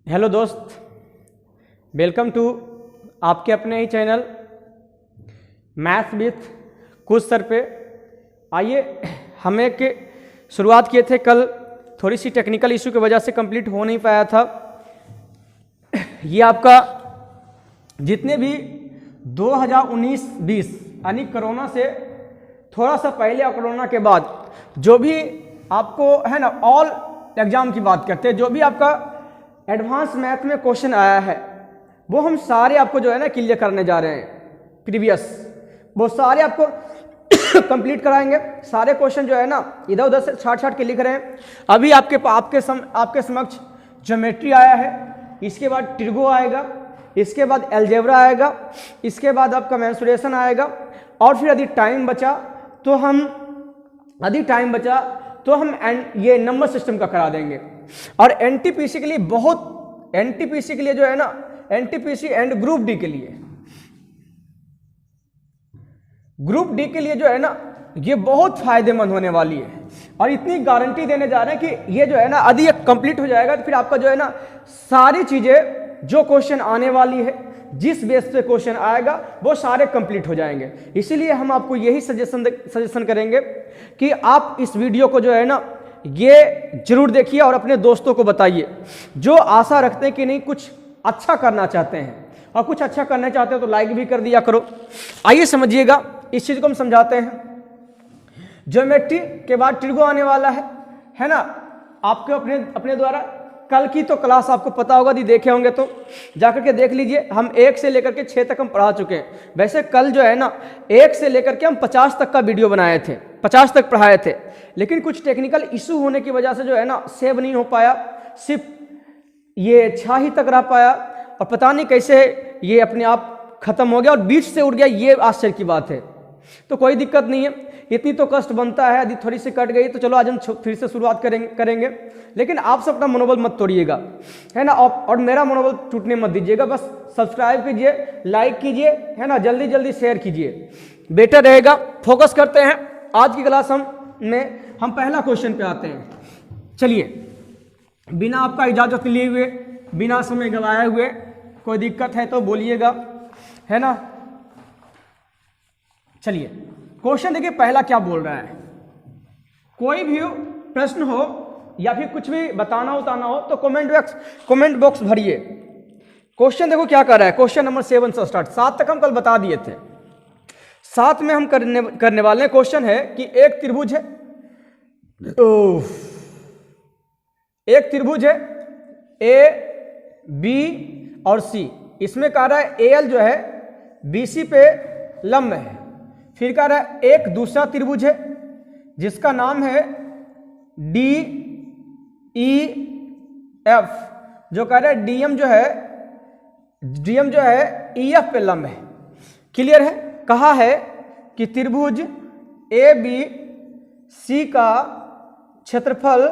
Hello दोस्त, welcome to आपके अपने ही चैनल मैथ्स विथ कुछ सर पे। आइए, हम एक शुरुआत किए थे कल, थोड़ी सी टेक्निकल इशू की वजह से कंप्लीट हो नहीं पाया था। ये आपका जितने भी 2019-20 यानी कोरोना से थोड़ा सा पहले और कोरोना के बाद जो भी आपको है ना, ऑल एग्जाम की बात करते हैं, जो भी आपका एडवांस मैथ में क्वेश्चन आया है वो हम सारे आपको जो है ना क्लियर करने जा रहे हैं। प्रीवियस वो सारे आपको कंप्लीट कराएंगे। सारे क्वेश्चन जो है ना इधर उधर से छाट के लिख रहे हैं। अभी आपके समक्ष ज्योमेट्री आया है, इसके बाद ट्रिगो आएगा, इसके बाद अलजेब्रा आएगा, इसके बाद आपका मेंसुरेशन आएगा, और फिर यदि टाइम बचा तो हम ये नंबर सिस्टम का करा देंगे। और एनटीपीसी के लिए एनटीपीसी के लिए जो है ना, एनटीपीसी एंड ग्रुप डी के लिए जो है ना, ये बहुत फायदेमंद होने वाली है। और इतनी गारंटी देने जा रहे हैं कि ये जो है ना, यदि ये कंप्लीट हो जाएगा तो फिर आपका जो है ना सारी चीजें जो क्वेश्चन आने वाली है, जिस बेस पे क्वेश्चन आएगा वो सारे कंप्लीट हो जाएंगे। इसीलिए हम आपको यही सजेशन करेंगे कि आप इस वीडियो को जो है ना ये जरूर देखिए और अपने दोस्तों को बताइए जो आशा रखते हैं कि नहीं कुछ अच्छा करना चाहते हैं, और कुछ अच्छा करना चाहते हो तो लाइक भी कर दिया करो। आइए समझिएगा, इस चीज को हम समझाते हैं। ज्योमेट्री के बाद ट्रिगो आने वाला है ना। आपके अपने द्वारा कल की तो क्लास आपको पता होगा, यदि देखे होंगे तो जाकर के देख लीजिए। हम 1 से लेकर के 6 तक हम पढ़ा चुके हैं। वैसे कल जो है ना 1 से लेकर के हम 50 तक का वीडियो बनाए थे, 50 तक पढ़ाए थे, लेकिन कुछ टेक्निकल इशू होने की वजह से जो है ना सेव नहीं हो पाया, सिर्फ ये 6 ही तक रह पाया, और पता नहीं कैसे ये अपने आप खत्म हो गया और बीच से उड़ गया। ये आश्चर्य की बात है। तो कोई दिक्कत नहीं है, इतनी तो कष्ट बनता है। यदि थोड़ी सी कट गई तो चलो आज हम फिर से शुरुआत करेंगे, लेकिन आप सब अपना मनोबल मत तोड़िएगा, है ना। और मेरा मनोबल टूटने मत दीजिएगा। बस सब्सक्राइब कीजिए, लाइक कीजिए, है ना, जल्दी शेयर कीजिए, बेटर रहेगा। फोकस करते हैं आज की क्लास हम पहला क्वेश्चन पे आते हैं। चलिए, बिना आपका इजाजत लिए हुए, बिना समय गवाए हुए, कोई दिक्कत है तो बोलिएगा, है ना। चलिए, क्वेश्चन देखिए पहला क्या बोल रहा है। कोई भी प्रश्न हो या फिर कुछ भी बताना हो तो कमेंट बॉक्स भरिए। क्वेश्चन देखो क्या कर रहा है। क्वेश्चन नंबर 7 से स्टार्ट, 7 तक हम कल बता दिए थे। 7 में हम करने वाले हैं। क्वेश्चन है कि एक त्रिभुज है, एक त्रिभुज है ए बी और सी। इसमें कह रहा है एल जो है बीसी पे लंब है। फिर कह रहा है एक दूसरा त्रिभुज है जिसका नाम है डी ई एफ, जो कह रहा है डीएम जो है ई एफ पे लंब है। क्लियर है। कहा है कि त्रिभुज ए बी सी का क्षेत्रफल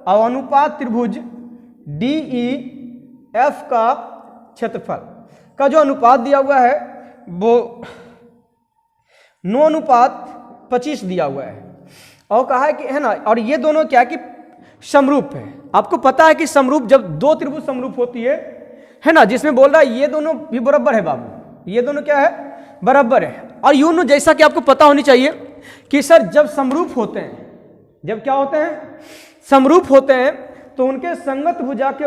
और अनुपात त्रिभुज डी ई एफ का क्षेत्रफल का जो अनुपात दिया हुआ है वो 9:25 दिया हुआ है। और कहा है कि, है ना, और ये दोनों क्या कि समरूप है। आपको पता है कि समरूप, जब दो त्रिभुज समरूप होती है ना, जिसमें बोल रहा है ये दोनों भी बराबर है बाबू, ये दोनों क्या है, बराबर है। और यूं जैसा कि आपको पता होनी चाहिए कि सर जब समरूप होते हैं, जब क्या होते हैं, समरूप होते हैं, तो उनके संगत भुजा के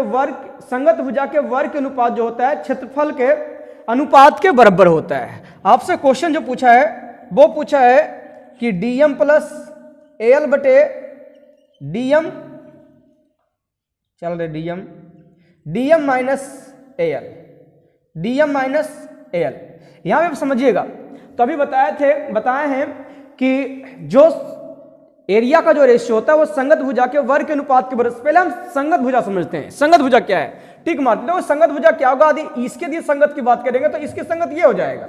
वर्ग के अनुपात जो होता है क्षेत्रफल के अनुपात के बराबर होता है। आपसे क्वेश्चन जो पूछा है वो पूछा है कि डीएम प्लस एल बटे डीएम, चल रहे डीएम माइनस एल, यहां पे समझिएगा। तो अभी बताए हैं कि जो एरिया का जो रेशियो होता है वो संगत भुजा के वर्ग के अनुपात के बराबर। पहले हम संगत भुजा समझते हैं। संगत भुजा क्या है, टिक मारते हैं। संगत भुजा क्या होगा, यदि इसके लिए संगत की बात करेंगे तो इसकी संगत ये हो जाएगा,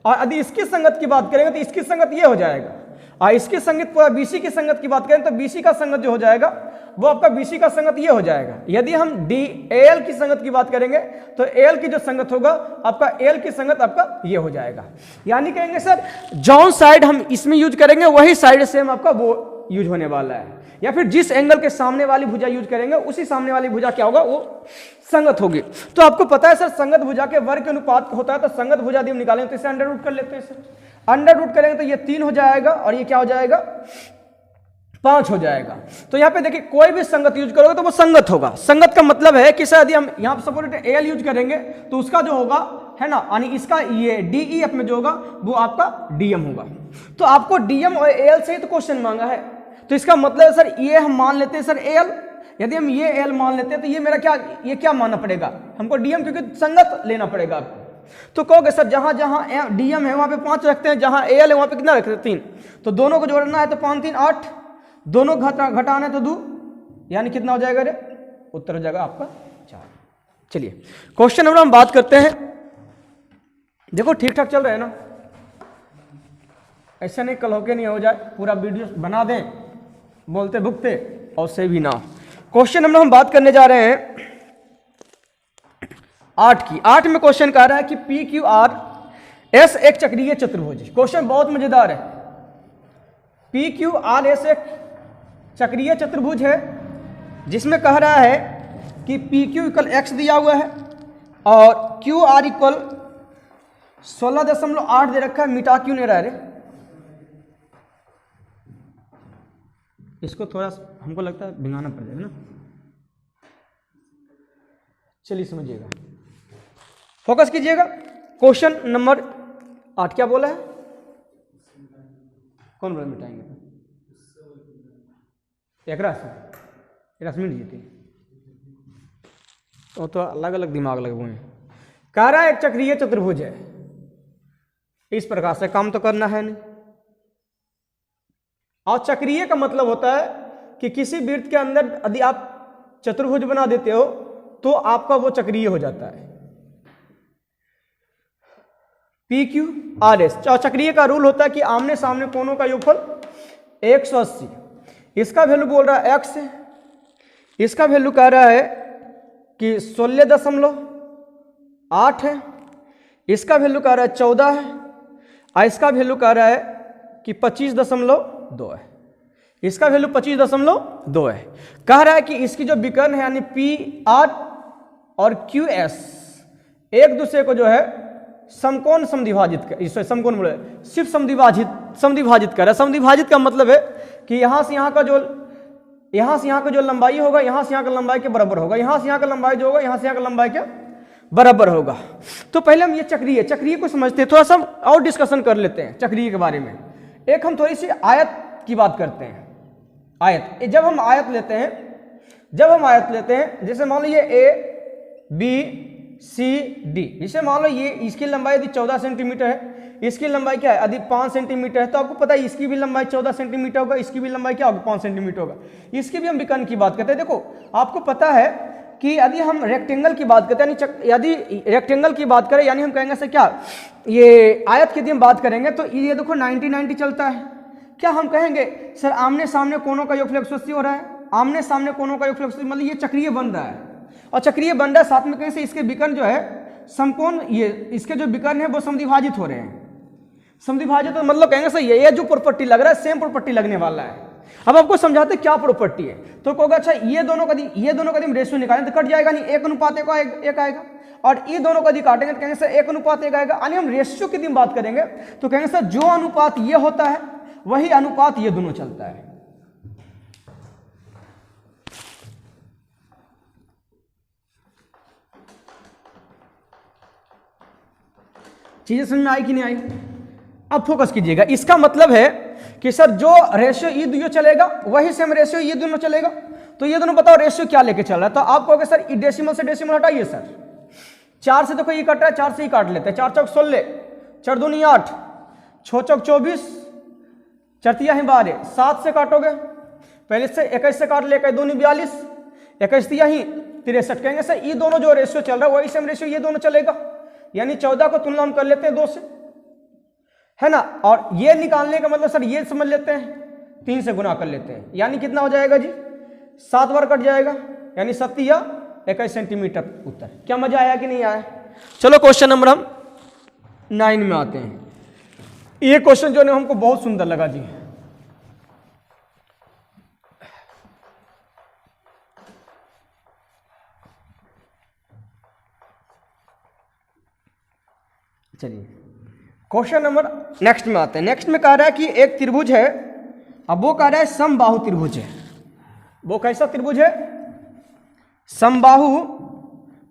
और यदि इसकी संगत की बात करेंगे तो इसकी संगत ये हो जाएगा, और इसकी संगत पूरा बीसी की संगत की बात करें तो बीसी का संगत जो हो जाएगा वो आपका बीसी का संगत ये हो जाएगा। यदि हम डी एल की संगत की बात करेंगे तो एल की जो संगत होगा आपका एल की संगत आपका ये हो जाएगा। यानी कहेंगे सर जौन साइड हम इसमें यूज करेंगे वही साइड सेम आपका वो यूज होने वाला है, या फिर जिस एंगल के सामने वाली भुजा यूज करेंगे उसी सामने वाली भुजा क्या होगा वो संगत होगी। तो आपको पता है सर संगत भुजा के वर्ग के अनुपात होता है, तो संगत भुजा यदि हम निकालेंगे तो इसे अंडर रूट कर लेते हैं सर। अंडर रूट करेंगे तो ये 3 हो जाएगा और ये क्या हो जाएगा 5 हो जाएगा। तो यहाँ पे देखिए कोई भी संगत यूज करोगे तो वो संगत होगा। संगत का मतलब है कि सर यदि हम यहाँ पर सपोज एल यूज करेंगे तो उसका जो होगा है ना, यानी इसका ये डीईएफ में जो होगा वो आपका डीएम होगा। तो आपको डीएम और एल से ही तो क्वेश्चन मांगा है, तो इसका मतलब सर ये हम मान लेते हैं सर एल, यदि हम ये एल मान लेते हैं तो ये मेरा क्या, ये क्या मानना पड़ेगा हमको डीएम, क्योंकि संगत लेना पड़ेगा आपको। तो कहोगे सर जहां जहां डीएम है वहां पे 5 रखते हैं, जहां एल है वहां पे कितना रखते हैं 3, तो दोनों को जोड़ना है तो 5 3 8, दोनों घटाना है तो 2, यानी कितना हो जाएगा रे, उत्तर हो जाएगा आपका 4। चलिए क्वेश्चन नंबर हम बात करते हैं। देखो ठीक ठाक चल रहे हैं ना, ऐसा नहीं कल होके नहीं हो जाए, पूरा वीडियो बना दें बोलते भुगते और से भी ना। क्वेश्चन नंबर हम बात करने जा रहे हैं 8 की। 8 में क्वेश्चन कह रहा है कि पी क्यू आर एस एक चक्रीय चतुर्भुज। क्वेश्चन बहुत मजेदार है। पी क्यू आर एस एक चक्रीय चतुर्भुज है जिसमें कह रहा है कि पी क्यू इक्वल एक्स दिया हुआ है और क्यू आर इक्वल 16.8 दे रखा है। मिटा क्यों नहीं रहा है, इसको थोड़ा हमको लगता है भिंगाना पड़ जाएगा ना। चलिए समझिएगा, फोकस कीजिएगा। क्वेश्चन नंबर 8 क्या बोला है, कौन बोला मिटाएंगे, एक रस मिट जीती तो अलग अलग दिमाग लगे हुए हैं। कह रहा है एक चक्रीय चतुर्भुज है, इस प्रकार से काम तो करना है नहीं। और चक्रीय का मतलब होता है कि किसी वृत्त के अंदर यदि आप चतुर्भुज बना देते हो तो आपका वो चक्रीय हो जाता है। पी क्यू आर एस चक्रीय का रूल होता है कि आमने सामने कोणों का योगफल 180। इसका वैल्यू बोल रहा है एक्स है, इसका वैल्यू कह रहा है कि 16.8 है, इसका वैल्यू कह रहा है 14 है और इसका वैल्यू कह रहा है कि 25.2 है। इसका वैल्यू 25.2 है। कह रहा है कि इसकी जो विकर्ण है यानी पी आर और क्यू एस एक दूसरे को जो है समकोण समद्विभाजित कर, समकोण बोले सिर्फ समद्विभाजित कर रहा है। समद्विभाजित का मतलब है कि यहां से यहां का जो लंबाई होगा यहां से यहां का लंबाई के बराबर होगा, यहां से यहां का लंबाई जो होगा यहां से यहां का लंबाई के बराबर होगा। तो पहले हम ये चक्रीय को समझते हैं, थोड़ा सा और डिस्कशन कर लेते हैं चक्रीय के बारे में। एक हम थोड़ी सी आयत की बात करते हैं। आयत, जब हम आयत लेते हैं जैसे मान लो ये ए बी सी डी, जैसे मान लो ये इसकी लंबाई यदि 14 सेंटीमीटर है, इसकी लंबाई क्या है यदि 5 सेंटीमीटर है, तो आपको पता है इसकी भी लंबाई 14 सेंटीमीटर होगा, इसकी भी लंबाई क्या होगा 5 सेंटीमीटर होगा। इसकी भी हम विकर्ण की बात करते हैं। देखो आपको पता है कि यदि हम रेक्टेंगल की बात करते हैं, यदि रेक्टेंगल की बात करें यानी हम कहेंगे सर क्या ये आयत की यदि हम बात करेंगे तो ये देखो 90-90 चलता है। क्या हम कहेंगे सर आमने सामने कोणों का योगफल 180 हो रहा है, आमने सामने कोणों का योगफल 180 मतलब ये चक्रीय बन रहा है। और चक्रीय बन रहा है साथ में कहें से इसके विकर्ण जो है समकोण, ये इसके जो विकर्ण है वो समद्विभाजित हो रहे हैं। समद्विभाजित तो मतलब कहेंगे सर ये जो प्रॉपर्टी लग रहा है सेम प्रॉपर्टी लगने वाला है। अब आपको समझाते क्या प्रॉपर्टी है, तो कहोगे अच्छा ये दोनों का हम रेशियो निकालें तो कट जाएगा नहीं, 1:1 आएगा, और ये दोनों का यदि काटेंगे तो कहेंगे सर 1:1 आएगा। यानी हम रेशियो की बात करेंगे तो कहेंगे सर जो अनुपात ये होता है वही अनुपात ये दोनों चलता है। चीजें समझ में आई कि नहीं आई? अब फोकस कीजिएगा। इसका मतलब है कि सर जो रेशियो ये दोनों चलेगा वही सेम रेशियो ये दोनों चलेगा। तो ये दोनों बताओ रेशियो क्या लेके चल रहा है, तो आप कहोगे सर डेसिमल से डेसिमल हटाइए सर। 4 से देखो ये कट रहा है, 4 से ही काट लेते हैं। 4 चौक 16, 4 दूनी 8, 6 चौक 24, 4 तिया 12, 7 से काटोगे पहले से 21 से काट ले, 1 दूनी 42, 21 तिया 63। कहेंगे सर ये दोनों जो रेशियो चल रहा है वही सेम रेशियो ये दोनों चलेगा। यानी 14 को तुलना हम कर लेते हैं 2 से, है ना, और ये निकालने का मतलब सर ये समझ लेते हैं 3 से गुना कर लेते हैं, यानी कितना हो जाएगा जी 7 बार कट जाएगा, यानी 7 या 21 सेंटीमीटर उत्तर। क्या मजा आया कि नहीं आया? चलो क्वेश्चन नंबर हम 9 में आते हैं। ये क्वेश्चन जो है हमको बहुत सुंदर लगा जी। चलिए क्वेश्चन नंबर नेक्स्ट में आते हैं। नेक्स्ट में कह रहा है कि एक त्रिभुज है, अब वो कह रहा है समबाहु त्रिभुज है। वो कैसा त्रिभुज है? समबाहु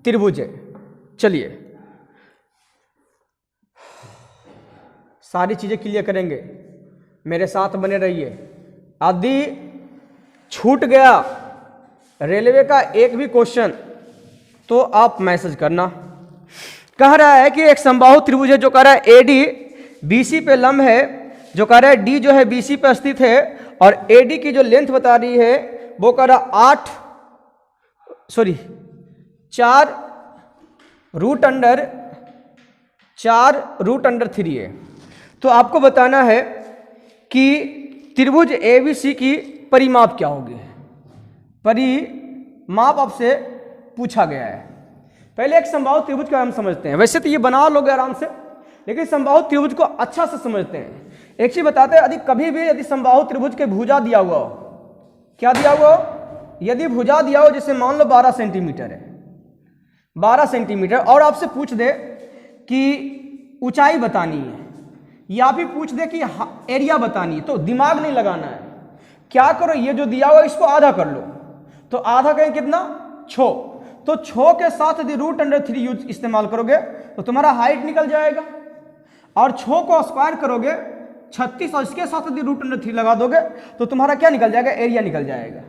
त्रिभुज है। चलिए सारी चीजें क्लियर करेंगे, मेरे साथ बने रहिए। यदि छूट गया रेलवे का एक भी क्वेश्चन तो आप मैसेज करना। कह रहा है कि एक समबाहु त्रिभुज है जो कह रहा है AD BC पे लंब है, जो कह रहा है D जो है BC पे स्थित है, और AD की जो लेंथ बता रही है वो कह रहा 4 रूट अंडर 3 है। तो आपको बताना है कि त्रिभुज ABC की परिमाप क्या होगी। परिमाप आपसे पूछा गया है। पहले एक समबाहु त्रिभुज का हम समझते हैं। वैसे तो ये बना लोगे आराम से, लेकिन समबाहु त्रिभुज को अच्छा से समझते हैं। एक चीज बताते हैं, यदि कभी भी यदि समबाहु त्रिभुज के भुजा दिया हुआ हो, क्या दिया हुआ हो? यदि भुजा दिया हो, जैसे मान लो 12 सेंटीमीटर है, 12 सेंटीमीटर, और आपसे पूछ दे कि ऊंचाई बतानी है, या फिर पूछ दे कि एरिया बतानी है, तो दिमाग नहीं लगाना है। क्या करो, ये जो दिया हुआ इसको आधा कर लो, तो आधा कहें कितना? 6। तो 6 के साथ यदि रूट अंडर 3 यूज इस्तेमाल करोगे तो तुम्हारा हाइट निकल जाएगा, और 6 को स्क्वायर करोगे 36, और इसके साथ यदि रूट अंडर 3 लगा दोगे तो तुम्हारा क्या निकल जाएगा? एरिया निकल जाएगा।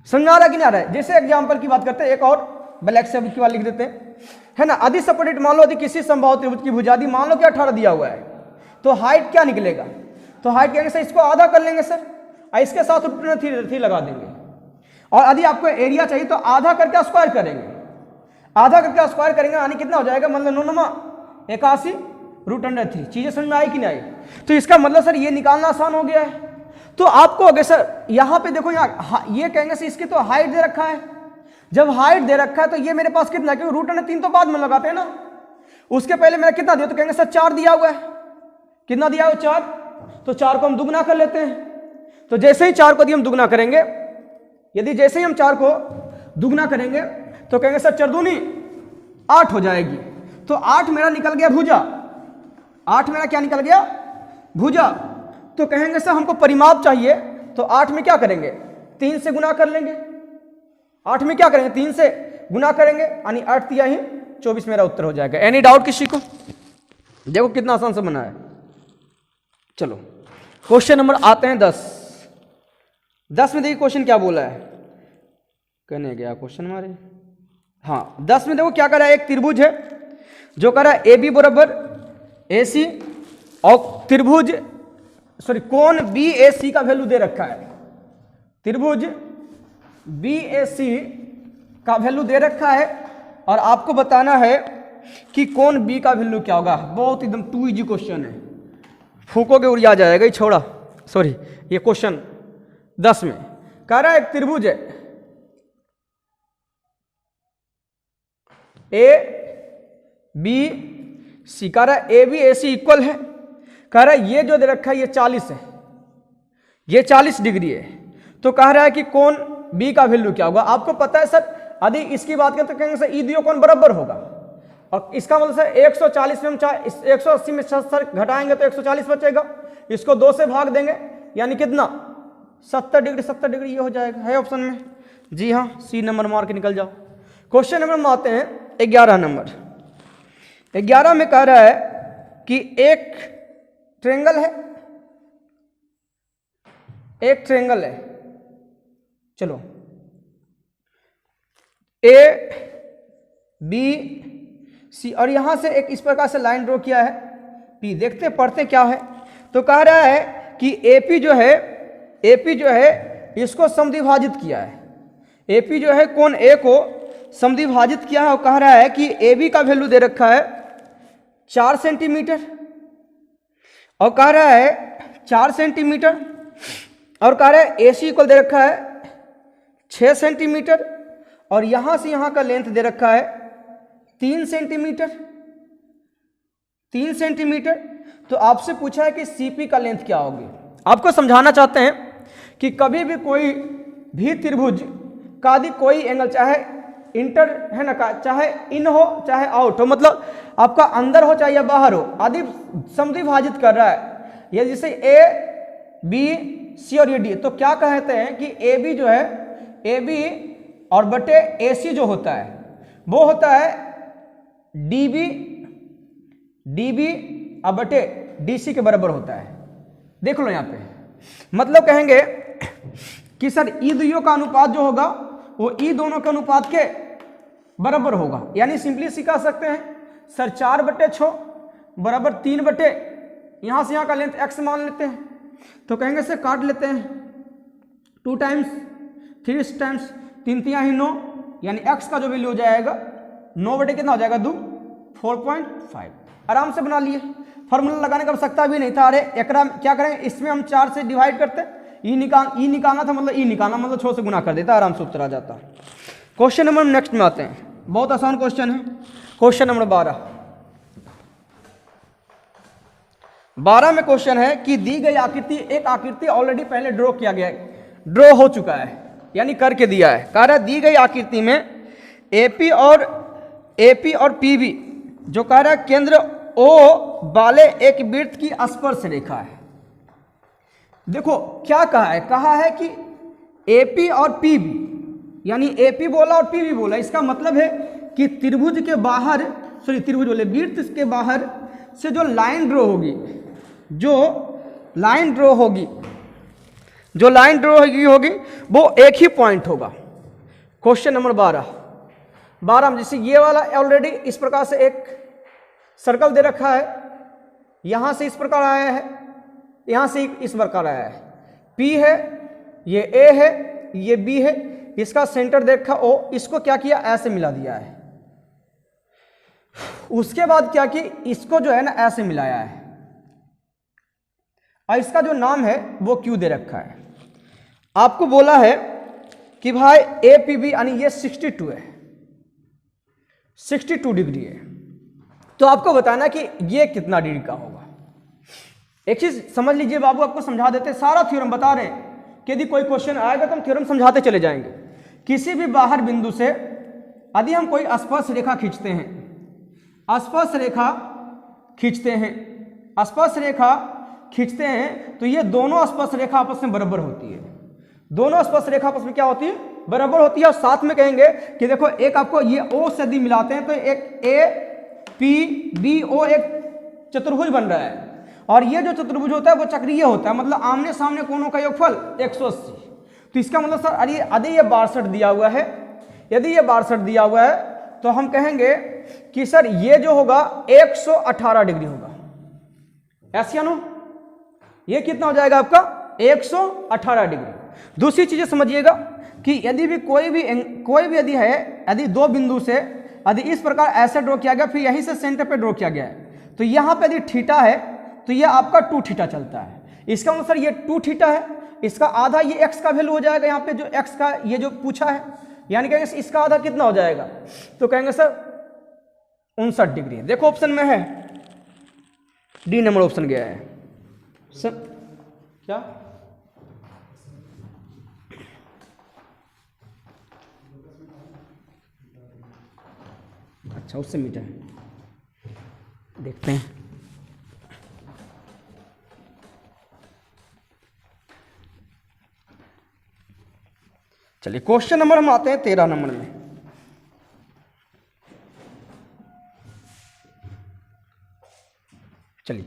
समझ आ रहा कि नहीं आ रहा है? जैसे एग्जाम्पल की बात करते हैं, एक और ब्लैक से की बात लिख देते हैं, है ना। यदि सपोर्टेड मान लो यदि किसी समबाहु त्रिभुज की भुजा दी, मान लो कि 18 दिया हुआ है, तो हाइट क्या निकलेगा? तो हाइट कहेंगे सर इसको आधा कर लेंगे सर, और इसके साथ रूट अंडर 3 लगा देंगे। और यदि आपको एरिया चाहिए तो आधा करके स्क्वायर करेंगे, आधा करके स्क्वायर करेंगे, यानी कितना हो जाएगा? मतलब 81 रूट अंडर 3। चीजें समझ में आई कि नहीं आई? तो इसका मतलब सर ये निकालना आसान हो गया है। तो आपको अगर सर यहाँ पे देखो, यहाँ ये कहेंगे सर इसकी तो हाइट दे रखा है। जब हाइट दे रखा है तो ये मेरे पास कितना, क्योंकि रूट अंडर 3 तो बाद में लगाते हैं ना, उसके पहले मेरा कितना दिया? तो कहेंगे सर 4 दिया हुआ है। कितना दिया हुआ? 4। तो 4 को हम दुगना कर लेते हैं। तो जैसे ही 4 को यदि हम दुगना करेंगे, यदि जैसे ही हम 4 को दुगना करेंगे तो कहेंगे सर 4 दूनी 8 हो जाएगी। तो 8 मेरा निकल गया भुजा, 8 मेरा क्या निकल गया? भुजा। तो कहेंगे सर हमको परिमाप चाहिए, तो 8 में क्या करेंगे? 3 से गुना कर लेंगे। 8 में क्या करेंगे? 3 से गुना करेंगे, यानी 8 तिया ही 24 मेरा उत्तर हो जाएगा। एनी डाउट किसी को? देखो कितना आसान से बना है। चलो क्वेश्चन नंबर आते हैं 10 में देखिए क्वेश्चन क्या बोला है। कहने गया क्वेश्चन हमारे, हाँ 10 में देखो क्या कर रहा है। एक त्रिभुज है जो कर रहा है AB बराबर AC, और त्रिभुज कोण BAC का वैल्यू दे रखा है। त्रिभुज BAC का वैल्यू दे रखा है, और आपको बताना है कि कोण B का वैल्यू क्या होगा। बहुत एकदम टू इजी क्वेश्चन है, फूकोगे उड़िया जाएगा ही छोड़ा। सॉरी, ये क्वेश्चन 10 में कह रहा है एक त्रिभुज है ABC, कह रहा है ABAC इक्वल है, कह रहा है ये जो दे रखा है ये 40 है, ये 40 डिग्री है। तो कह रहा है कि कोण B का वैल्यू क्या होगा। आपको पता है सर, यदि इसकी बात करें तो कहेंगे सर ई दियो कोण बराबर होगा, और इसका मतलब सर 140 में हम 180 में सर घटाएंगे तो 140 बचेगा, इसको 2 से भाग देंगे, यानी कितना? 70 डिग्री। 70 डिग्री ये हो जाएगा, है ऑप्शन में। जी हाँ, C नंबर मार के निकल जाओ। क्वेश्चन नंबर में आते हैं 11 नंबर। 11 में कह रहा है कि एक ट्रायंगल है, एक ट्रायंगल है, चलो ABC, और यहां से एक इस प्रकार से लाइन ड्रॉ किया है P। देखते पढ़ते क्या है। तो कह रहा है कि AP जो है इसको समद्विभाजित किया है। AP जो है कोण A को समद्विभाजित किया है, और कह रहा है कि AB का वैल्यू दे रखा है 4 सेंटीमीटर, और कह रहा है 4 सेंटीमीटर, और कह रहा है AC इक्वल दे रखा है 6 सेंटीमीटर, और यहां से यहां का लेंथ दे रखा है 3 सेंटीमीटर। 3 सेंटीमीटर। तो आपसे पूछा है कि CP का लेंथ क्या होगी। आपको समझाना चाहते हैं कि कभी भी कोई भी त्रिभुज का यदि कोई एंगल, चाहे इंटर है ना, चाहे इन हो चाहे आउट हो, मतलब आपका अंदर हो चाहे या बाहर हो, आदि समद्विभाजित कर रहा है। ये जैसे ए बी सी और ये डी, तो क्या कहते हैं कि ए बी जो है, ए बी और बटे ए सी जो होता है वो होता है डी बी और बटे डी सी के बराबर होता है। देख लो यहाँ पे, मतलब कहेंगे कि सर ई दुइयों का अनुपात जो होगा वो ई दोनों के अनुपात के बराबर होगा। यानी सिंपली सी कह सकते हैं सर 4/6 बराबर 3 यहाँ से यहाँ का लेंथ x मान लेते हैं, तो कहेंगे सर काट लेते हैं 2 टाइम्स 3 टाइम्स 3 3 9, यानी x का जो वैल्यू हो जाएगा 9 कितना हो जाएगा 2 4.5। आराम से बना लिए, फॉर्मूला लगाने की आवश्यकता भी नहीं था। अरे एकरा क्या करें, इसमें हम 4 से डिवाइड करते, ई निकालना था, मतलब ई निकालना मतलब 6 से गुना कर देता, आराम से उत्तर आ जाता। क्वेश्चन नंबर नेक्स्ट में आते हैं, बहुत आसान क्वेश्चन है। क्वेश्चन नंबर 12 में क्वेश्चन है कि दी गई आकृति, एक आकृति ऑलरेडी पहले ड्रॉ किया गया है, ड्रॉ हो चुका है यानी करके दिया है। कह रहा है दी गई आकृति में एपी और पीबी जो कह रहा है केंद्र ओ वाले एक वृत्त की स्पर्श रेखा है। देखो क्या कहा है कि एपी और पीबी, यानी एपी बोला और पीबी बोला, इसका मतलब है कि त्रिभुज के बाहर, त्रिभुज बोले वृत्त के बाहर से जो लाइन ड्रॉ होगी, जो लाइन ड्रॉ होगी वो एक ही पॉइंट होगा। क्वेश्चन नंबर 12 में जैसे ये वाला ऑलरेडी इस प्रकार से एक सर्कल दे रखा है, यहां से इस प्रकार आया है, यहां से इस प्रकार आया है, P है, ये A है, ये B है, इसका सेंटर दे रखा O, इसको क्या किया ऐसे मिला दिया है। उसके बाद क्या कि इसको जो है ना ऐसे मिलाया है और इसका जो नाम है वो Q दे रखा है। आपको बोला है कि भाई APB यानी ये 62 है, 62 डिग्री है, तो आपको बताना कि ये कितना डिग्री का होगा। एक चीज समझ लीजिए बाबू, आपको समझा देते, सारा थ्योरम बता रहे हैं कि यदि कोई क्वेश्चन आएगा तो हम थ्योरम समझाते चले जाएंगे। किसी भी बाहर बिंदु से यदि हम कोई स्पर्श रेखा खींचते हैं तो ये दोनों स्पर्श रेखा आपस में बराबर होती है, दोनों स्पर्श रेखा आपस में क्या होती है, बराबर होती है। और साथ में कहेंगे कि देखो एक आपको ये O से यदि मिलाते हैं तो एक APBO एक चतुर्भुज बन रहा है, और ये जो चतुर्भुज होता है वो चक्रीय होता है, मतलब आमने सामने कोणों का योगफल 180। तो इसका मतलब सर यदि ये 62 दिया हुआ है, यदि ये 62 दिया हुआ है तो हम कहेंगे कि सर ये जो होगा 118 डिग्री होगा। ऐसा नो, ये कितना हो जाएगा आपका 118 डिग्री। दूसरी चीजें समझिएगा कि यदि भी कोई भी यदि है, यदि दो बिंदु से यदि इस प्रकार ऐसे ड्रॉ किया गया, फिर यहीं से सेंटर पे ड्रॉ किया गया है, तो यहाँ पे यदि थीटा है तो ये आपका 2 थीटा चलता है। इसका मतलब सर ये 2 थीटा है, इसका आधा ये x का वैल्यू हो जाएगा, यहाँ पे जो x का ये जो पूछा है, यानी कहेंगे इसका आधा कितना हो जाएगा, तो कहेंगे सर 59 डिग्री। देखो ऑप्शन में है, डी नंबर ऑप्शन गया है सर। क्या अच्छा, उससे मीटर देखते हैं। चलिए क्वेश्चन नंबर हम आते हैं 13 नंबर में। चलिए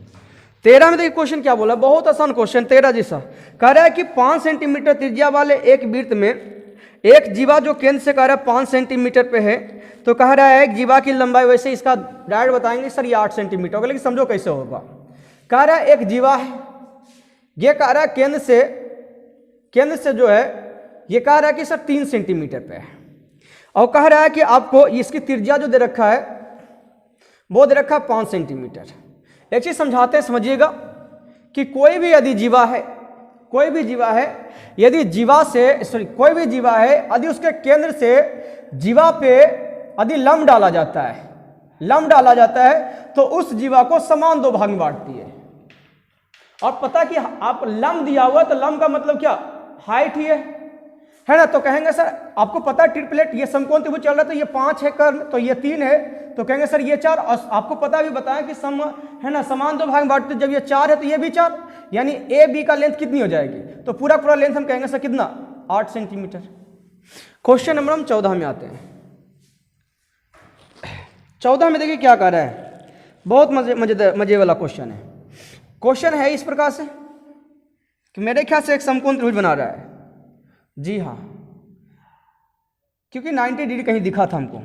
13 में देखिए क्वेश्चन क्या बोला, बहुत आसान क्वेश्चन 13 जैसा। कह रहा है कि 5 सेंटीमीटर त्रिज्या वाले एक वृत्त में एक जीवा जो केंद्र से कह रहा है 5 सेंटीमीटर पे है, तो कह रहा है एक जीवा की लंबाई, वैसे इसका डायरेक्ट बताएंगे सर ये 8 सेंटीमीटर होगा, लेकिन समझो कैसे होगा। कह रहा है एक जीवा है, ये कह रहा है केंद्र से जो है ये कह रहा है कि सर 3 सेंटीमीटर पे है, और कह रहा है कि आपको इसकी त्रिज्या जो दे रखा है वो दे रखा है 5 सेंटीमीटर। एक चीज समझाते हैं, समझिएगा कि कोई भी यदि जीवा है, यदि जीवा से कोई भी जीवा है, यदि उसके केंद्र से जीवा पे यदि लंब डाला जाता है तो उस जीवा को समान 2 भाग में बांटती है। और पता कि आप लंब दिया हुआ, तो लंब का मतलब क्या, हाइट ही है। है ना। तो कहेंगे सर आपको पता है ट्रिपलेट, ये समकोण त्रिभुज चल रहा है तो ये 5 है कर्ण, तो ये 3 है, तो कहेंगे सर ये 4। और आपको पता भी बताया कि सम है ना समान 2 भाग में बांटते, जब ये 4 है तो ये भी 4, यानी ए बी का लेंथ कितनी हो जाएगी, तो पूरा पूरा लेंथ हम कहेंगे सर कितना 8 सेंटीमीटर। क्वेश्चन नंबर हम 14 में आते हैं। 14 में देखिए क्या कर रहा है, बहुत मजे वाला क्वेश्चन है। क्वेश्चन है इस प्रकार से कि मेरे ख्याल से एक समकोण त्रिभुज बना रहा है। जी हाँ, क्योंकि 90 डिग्री कहीं दिखा था हमको।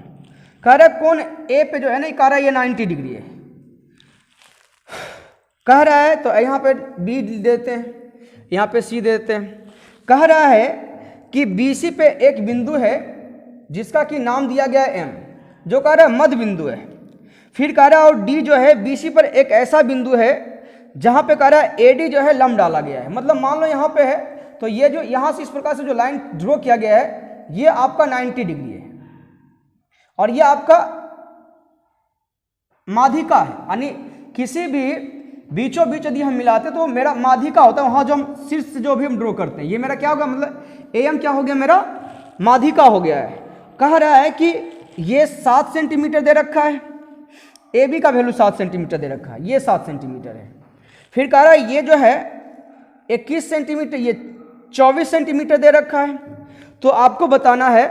कह रहा है कोण ए पे जो है ना, कह रहा है ये 90 डिग्री है कह रहा है, तो यहाँ पे बी देते हैं, यहाँ पे सी देते हैं। कह रहा है कि BC पे एक बिंदु है जिसका कि नाम दिया गया है M, जो कह रहा है मध्य बिंदु है। फिर कह रहा है और D जो है BC पर एक ऐसा बिंदु है जहाँ पे कह रहा है AD जो है लंब डाला गया है। मतलब मान लो यहाँ पे है, तो ये जो यहाँ से इस प्रकार से जो लाइन ड्रॉ किया गया है ये आपका 90 डिग्री है और ये आपका माध्यिका है, यानी किसी भी बीचों बीच यदि हम मिलाते तो मेरा माध्यिका होता है, वहाँ जो हम शीर्ष से जो भी हम ड्रॉ करते हैं, ये मेरा क्या होगा, मतलब AM क्या हो गया, मेरा माध्यिका हो गया है। कह रहा है कि ये 7 सेंटीमीटर दे रखा है, AB का वैल्यू 7 सेंटीमीटर दे रखा है, ये 7 सेंटीमीटर है। फिर कह रहा है ये जो है 21 सेंटीमीटर, ये 24 सेंटीमीटर दे रखा है। तो आपको बताना है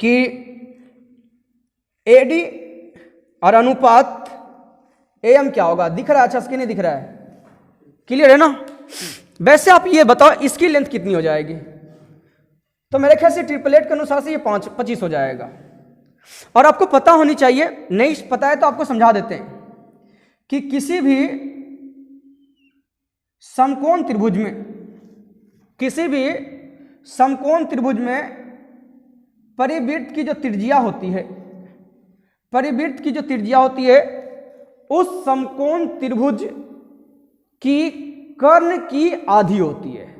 कि AD और अनुपात AM क्या होगा। दिख रहा है अच्छा इसके नहीं दिख रहा है, क्लियर है ना। वैसे आप ये बताओ इसकी लेंथ कितनी हो जाएगी, तो मेरे ख्याल से ट्रिपलेट के अनुसार से ये 25 हो जाएगा। और आपको पता होनी चाहिए, नहीं पता है तो आपको समझा देते हैं कि किसी भी समकोण त्रिभुज में, किसी भी समकोण त्रिभुज में परिवृत्त की जो त्रिज्या होती है, परिवृत्त की जो त्रिज्या होती है उस समकोण त्रिभुज की कर्ण की आधी होती है।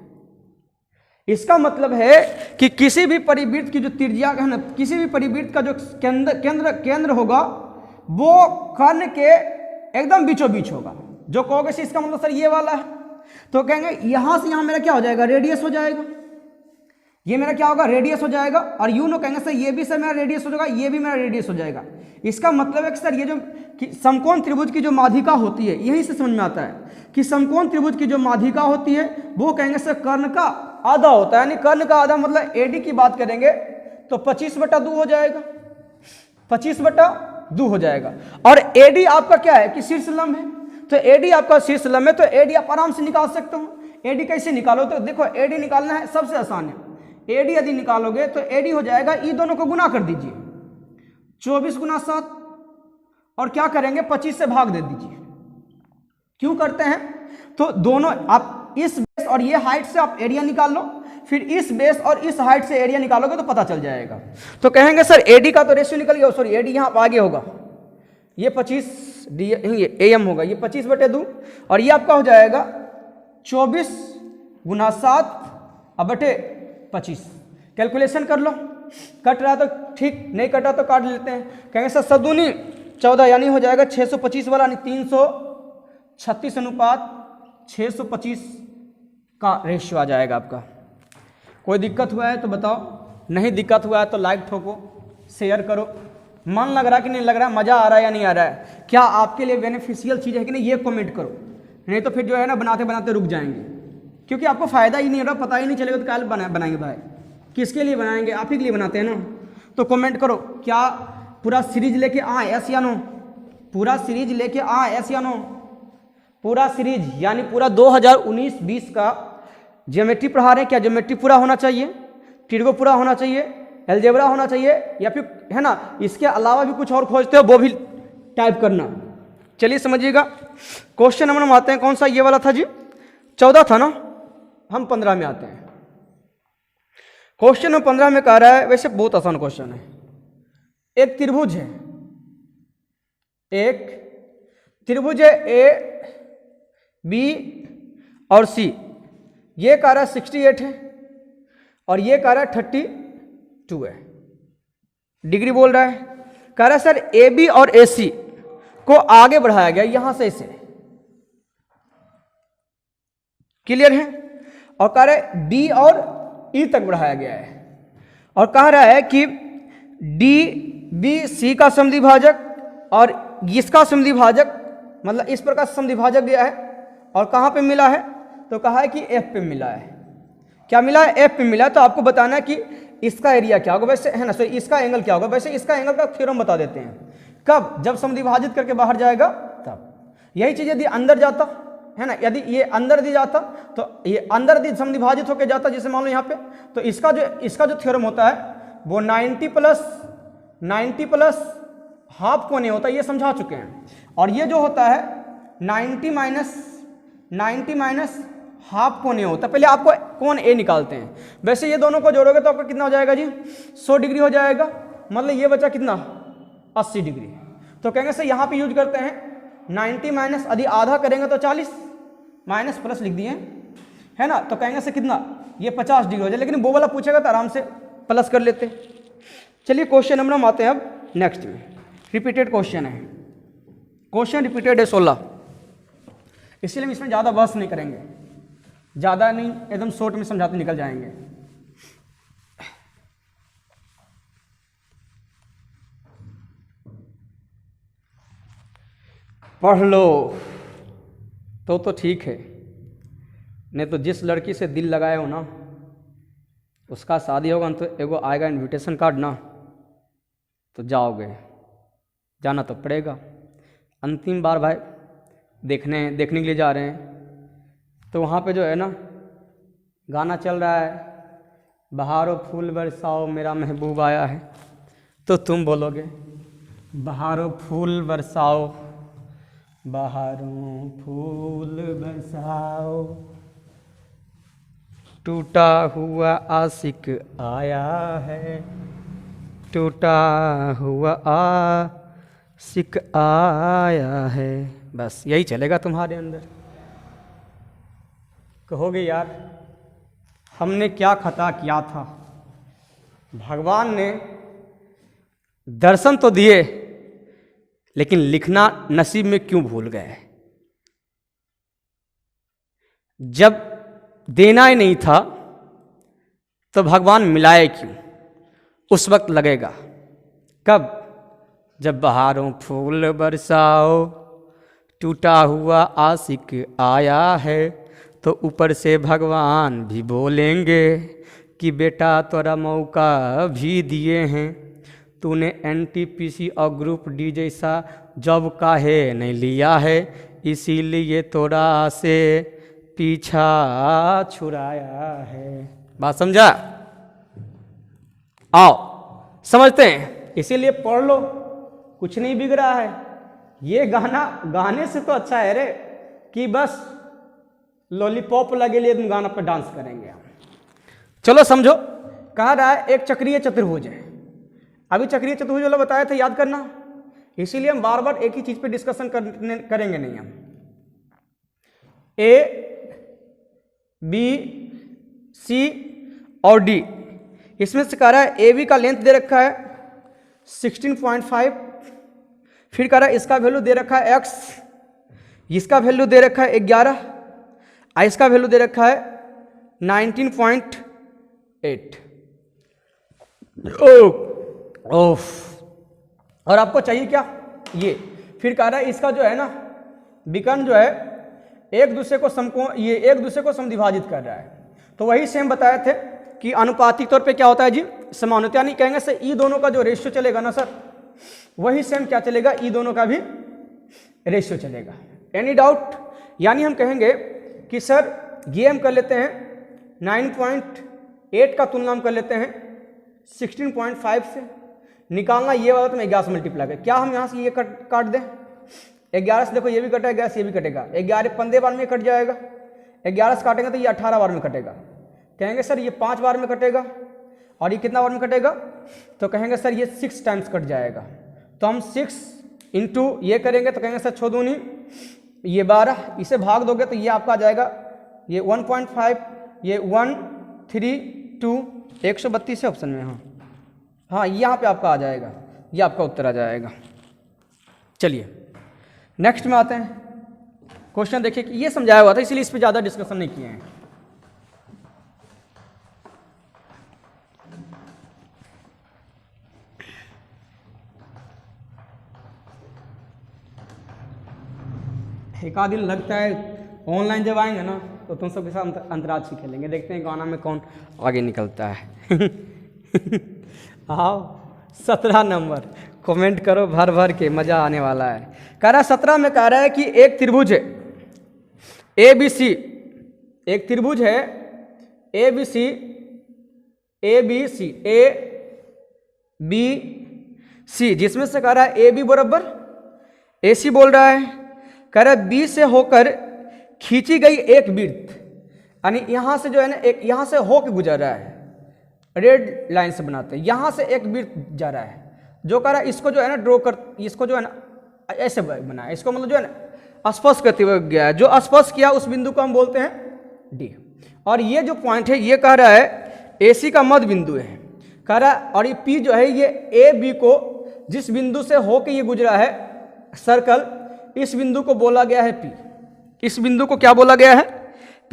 इसका मतलब है कि किसी भी परिवृत्त की जो त्रिज्या है ना, किसी भी परिवृत्त का जो केंद्र होगा वो कर्ण के एकदम बीचों बीच होगा। जो कहोगे इसका मतलब सर ये वाला है, तो कहेंगे यहां से यहां मेरा क्या हो जाएगा, रेडियस हो जाएगा। ये मेरा क्या होगा, रेडियस हो जाएगा। और यूं नो कहेंगे सर ये भी सर मेरा रेडियस हो जाएगा, ये भी मेरा रेडियस हो जाएगा। इसका मतलब है कि सर ये जो समकोण त्रिभुज की जो माध्यिका होती है, यहीं से समझ में आता है कि समकोण त्रिभुज की जो माध्यिका होती है वो कहेंगे सर कर्ण का आधा होता है। यानी कर्ण का आधा मतलब AD की बात करेंगे तो 25/2 हो जाएगा, 25/2 हो जाएगा। और AD आपका क्या है कि शीर्ष लंब है, तो AD आपका शीर्ष लंब है, तो AD आप आराम से निकाल सकते हो। AD कैसे निकालो, तो देखो AD निकालना है सबसे आसान है। AD यदि निकालोगे तो AD हो जाएगा, ये दोनों को गुना कर दीजिए, 24 × 7 और क्या करेंगे 25 से भाग दे दीजिए। क्यों करते हैं, तो दोनों आप इस बेस और ये हाइट से आप एरिया निकाल लो, फिर इस बेस और इस हाइट से एरिया निकालोगे तो पता चल जाएगा। तो कहेंगे सर AD का तो रेशियो निकल गया, सॉरी AD यहाँ आगे होगा, ये 25 AM होगा, ये 25/2 और ये आपका हो जाएगा 24 × 7/25। कैलकुलेशन कर लो, कट रहा तो ठीक, नहीं कटा तो काट लेते हैं। कहेंगे सर 7×2 = 14 यानी हो जाएगा 625 वाला, यानी 336:625 का रेशियो आ जाएगा आपका। कोई दिक्कत हुआ है तो बताओ, नहीं दिक्कत हुआ है तो लाइक ठोको, शेयर करो। मन लग रहा है कि नहीं लग रहा है, मजा आ रहा है या नहीं आ रहा है, क्या आपके लिए बेनिफिशियल चीज़ है कि नहीं, ये कमेंट करो। नहीं तो फिर जो है ना बनाते बनाते रुक जाएंगे, क्योंकि आपको फायदा ही नहीं हो रहा, पता ही नहीं चलेगा तो क्या बनाएंगे भाई, किसके लिए बनाएंगे, आप ही के लिए बनाते हैं ना। तो कमेंट करो, क्या पूरा सीरीज लेके आए एस या नो, पूरा सीरीज लेके आए एस या नो, पूरा सीरीज यानी पूरा 2019-20 का ज्योमेट्री पढ़ा रहे हैं। क्या ज्योमेट्री पूरा होना चाहिए, ट्रिगो पूरा होना चाहिए, एलजेब्रा होना चाहिए, या फिर है ना इसके अलावा भी कुछ और खोजते हो वो भी टाइप करना। चलिए समझिएगा, क्वेश्चन नंबर में आते हैं। कौन सा ये वाला था जी, 14 था ना, हम 15 में आते हैं। क्वेश्चन नंबर 15 में कह रहा है, वैसे बहुत आसान क्वेश्चन है। एक त्रिभुज है, एक त्रिभुज है AB और C, ये कह रहा है 68 है और ये कह रहा है 32 है, डिग्री बोल रहा है। कह रहा है सर AB और AC को आगे बढ़ाया गया यहां से इसे, क्लियर है, और कह रहा है B और ई तक बढ़ाया गया है। और कह रहा है कि डी बी सी का समद्विभाजक और इसका समद्विभाजक, मतलब इस प्रकार समद्विभाजक दिया है और कहाँ पे मिला है, तो कहा है कि एफ पे मिला है। क्या मिला है? एफ पे मिला है। तो आपको बताना है कि इसका एरिया क्या होगा वैसे, है ना, सो इसका एंगल क्या होगा। वैसे इसका एंगल का थ्योरम बता देते हैं। कब? जब समद्विभाजित करके बाहर जाएगा तब। यही चीज यदि अंदर जाता है ना, यदि ये अंदर दी जाता तो ये अंदर दी समद्विभाजित होकर जाता, जैसे मान लो यहाँ पे, तो इसका जो थ्योरम होता है वो 90 प्लस हाफ कोने होता है, ये समझा चुके हैं। और ये जो होता है 90 माइनस हाफ कोने होता है। पहले आपको कोण ए निकालते हैं। वैसे ये दोनों को जोड़ोगे तो आपका कितना हो जाएगा जी? 100 डिग्री हो जाएगा। मतलब ये बचा कितना? 80 डिग्री। तो कहेंगे सर यहाँ पे यूज करते हैं 90 माइनस, यदि आधा करेंगे तो 40, माइनस प्लस लिख दिए, है ना। तो कहेंगे सर कितना? ये 50 डिग्री हो जाए। लेकिन वो वाला पूछेगा तो आराम से प्लस कर लेते। चलिए क्वेश्चन नंबर हम आते हैं अब नेक्स्ट में। रिपीटेड क्वेश्चन है, क्वेश्चन रिपीटेड है 16, इसलिए हम इसमें ज़्यादा बहस नहीं करेंगे, ज़्यादा नहीं, एकदम शॉर्ट में समझाते निकल जाएंगे। पढ़ लो तो ठीक है, नहीं तो जिस लड़की से दिल लगाए हो ना उसका शादी होगा तो एगो आएगा इनविटेशन कार्ड ना, तो जाओगे, जाना तो पड़ेगा। अंतिम बार भाई देखने के लिए जा रहे हैं, तो वहाँ पे जो है ना गाना चल रहा है, बहारों फूल बरसाओ मेरा महबूब आया है, तो तुम बोलोगे बहारों फूल बरसाओ, बहारों फूल बरसाओ, टूटा हुआ आशिक आया है, टूटा हुआ आशिक आया है। बस यही चलेगा तुम्हारे अंदर। कहोगे यार हमने क्या खता किया था, भगवान ने दर्शन तो दिए लेकिन लिखना नसीब में क्यों भूल गए। जब देना ही नहीं था तो भगवान मिलाए क्यों, उस वक्त लगेगा। कब? जब बहारों फूल बरसाओ, टूटा हुआ आशिक आया है, तो ऊपर से भगवान भी बोलेंगे कि बेटा तोरा मौका भी दिए हैं, तूने NTPC और ग्रुप डी जैसा जॉब काहे नहीं लिया है, इसीलिए तोरा से पीछा छुड़ाया है। बात समझा? आओ समझते हैं। इसीलिए पढ़ लो, कुछ नहीं बिग रहा है। ये गाना गाने से तो अच्छा है रे कि बस लॉलीपॉप लगे लिए तुम गाना पर डांस करेंगे हम। चलो समझो, कहा रहा है एक चक्रीय चतुर्भुज है। अभी चक्रीय चतुर्भुज वाला बताया था, याद करना। इसीलिए हम बार बार एक ही चीज पे डिस्कशन करेंगे नहीं। हम A B C और D, इसमें से कह रहा है AB का लेंथ दे रखा है 16.5, फिर कह रहा है इसका वैल्यू दे रखा है x, इसका वैल्यू दे रखा है 11, इसका वैल्यू दे रखा है 19.8। ओफ, और आपको चाहिए क्या? ये। फिर कह रहा है इसका जो है ना विकर्ण जो है एक दूसरे को समद्विभाजित कर रहा है। तो वही सेम बताए थे कि अनुपातिक तौर पे क्या होता है जी, समानुपाती, यानी कहेंगे सर ई दोनों का जो रेशियो चलेगा ना सर, वही सेम क्या चलेगा, ई दोनों का भी रेशियो चलेगा। Any doubt? यानी हम कहेंगे कि सर ये हम कर लेते हैं 9.8 का तुलना हम कर लेते हैं 16.5 से, निकालना ये वाला तो मैं 11 से मल्टीप्लाई कर, क्या हम यहाँ से ये काट दें 11 से, देखो ये भी कटेगा, 11 से ये भी कटेगा, 11 15 बार में कट जाएगा, 11 से काटेंगे तो ये 18 बार में कटेगा। कहेंगे सर ये 5 बार में कटेगा, और ये कितना बार में कटेगा, तो कहेंगे सर ये 6 टाइम्स कट जाएगा। तो हम 6 इंटू ये करेंगे तो कहेंगे सर 6 दूनी ये 12, इसे भाग दोगे तो ये आपका आ जाएगा ये 1.5, ये 1 3 2 132 है ऑप्शन में। हाँ यहाँ पे आपका आ जाएगा, ये आपका उत्तर आ जाएगा। चलिए नेक्स्ट में आते हैं। क्वेश्चन देखिए कि ये समझाया हुआ था, इसलिए इस पर ज़्यादा डिस्कशन नहीं किए हैं। एक आध दिन लगता है, ऑनलाइन जब आएंगे ना तो तुम सबके साथ अंतराक्षरी खेलेंगे, देखते हैं गाना में कौन आगे निकलता है। आओ 17 नंबर, कमेंट करो भर भर के, मजा आने वाला है। कह रहा है 17 में कह रहा है कि एक त्रिभुज है ABC, एक त्रिभुज है ABC जिसमें से कह रहा है AB बराबर AC बोल रहा है। कह रहा है B से होकर खींची गई एक वृत्त, यानी यहां से जो है ना एक यहां से होकर गुजर रहा है, रेड लाइन से बनाते हैं, यहां से एक वृत्त जा रहा है, जो कह रहा है इसको जो है ना ड्रॉ कर, इसको जो है ना ऐसे बना है, इसको मतलब जो है ना स्पर्श करते हुए गया है, जो स्पर्श किया उस बिंदु को हम बोलते हैं D। और ये जो पॉइंट है ये कह रहा है AC का मध्य बिंदु है, कह रहा है, और ये P जो है ये AB को जिस बिंदु से होकर ये गुजरा है सर्कल, इस बिंदु को बोला गया है P। इस बिंदु को क्या बोला गया है?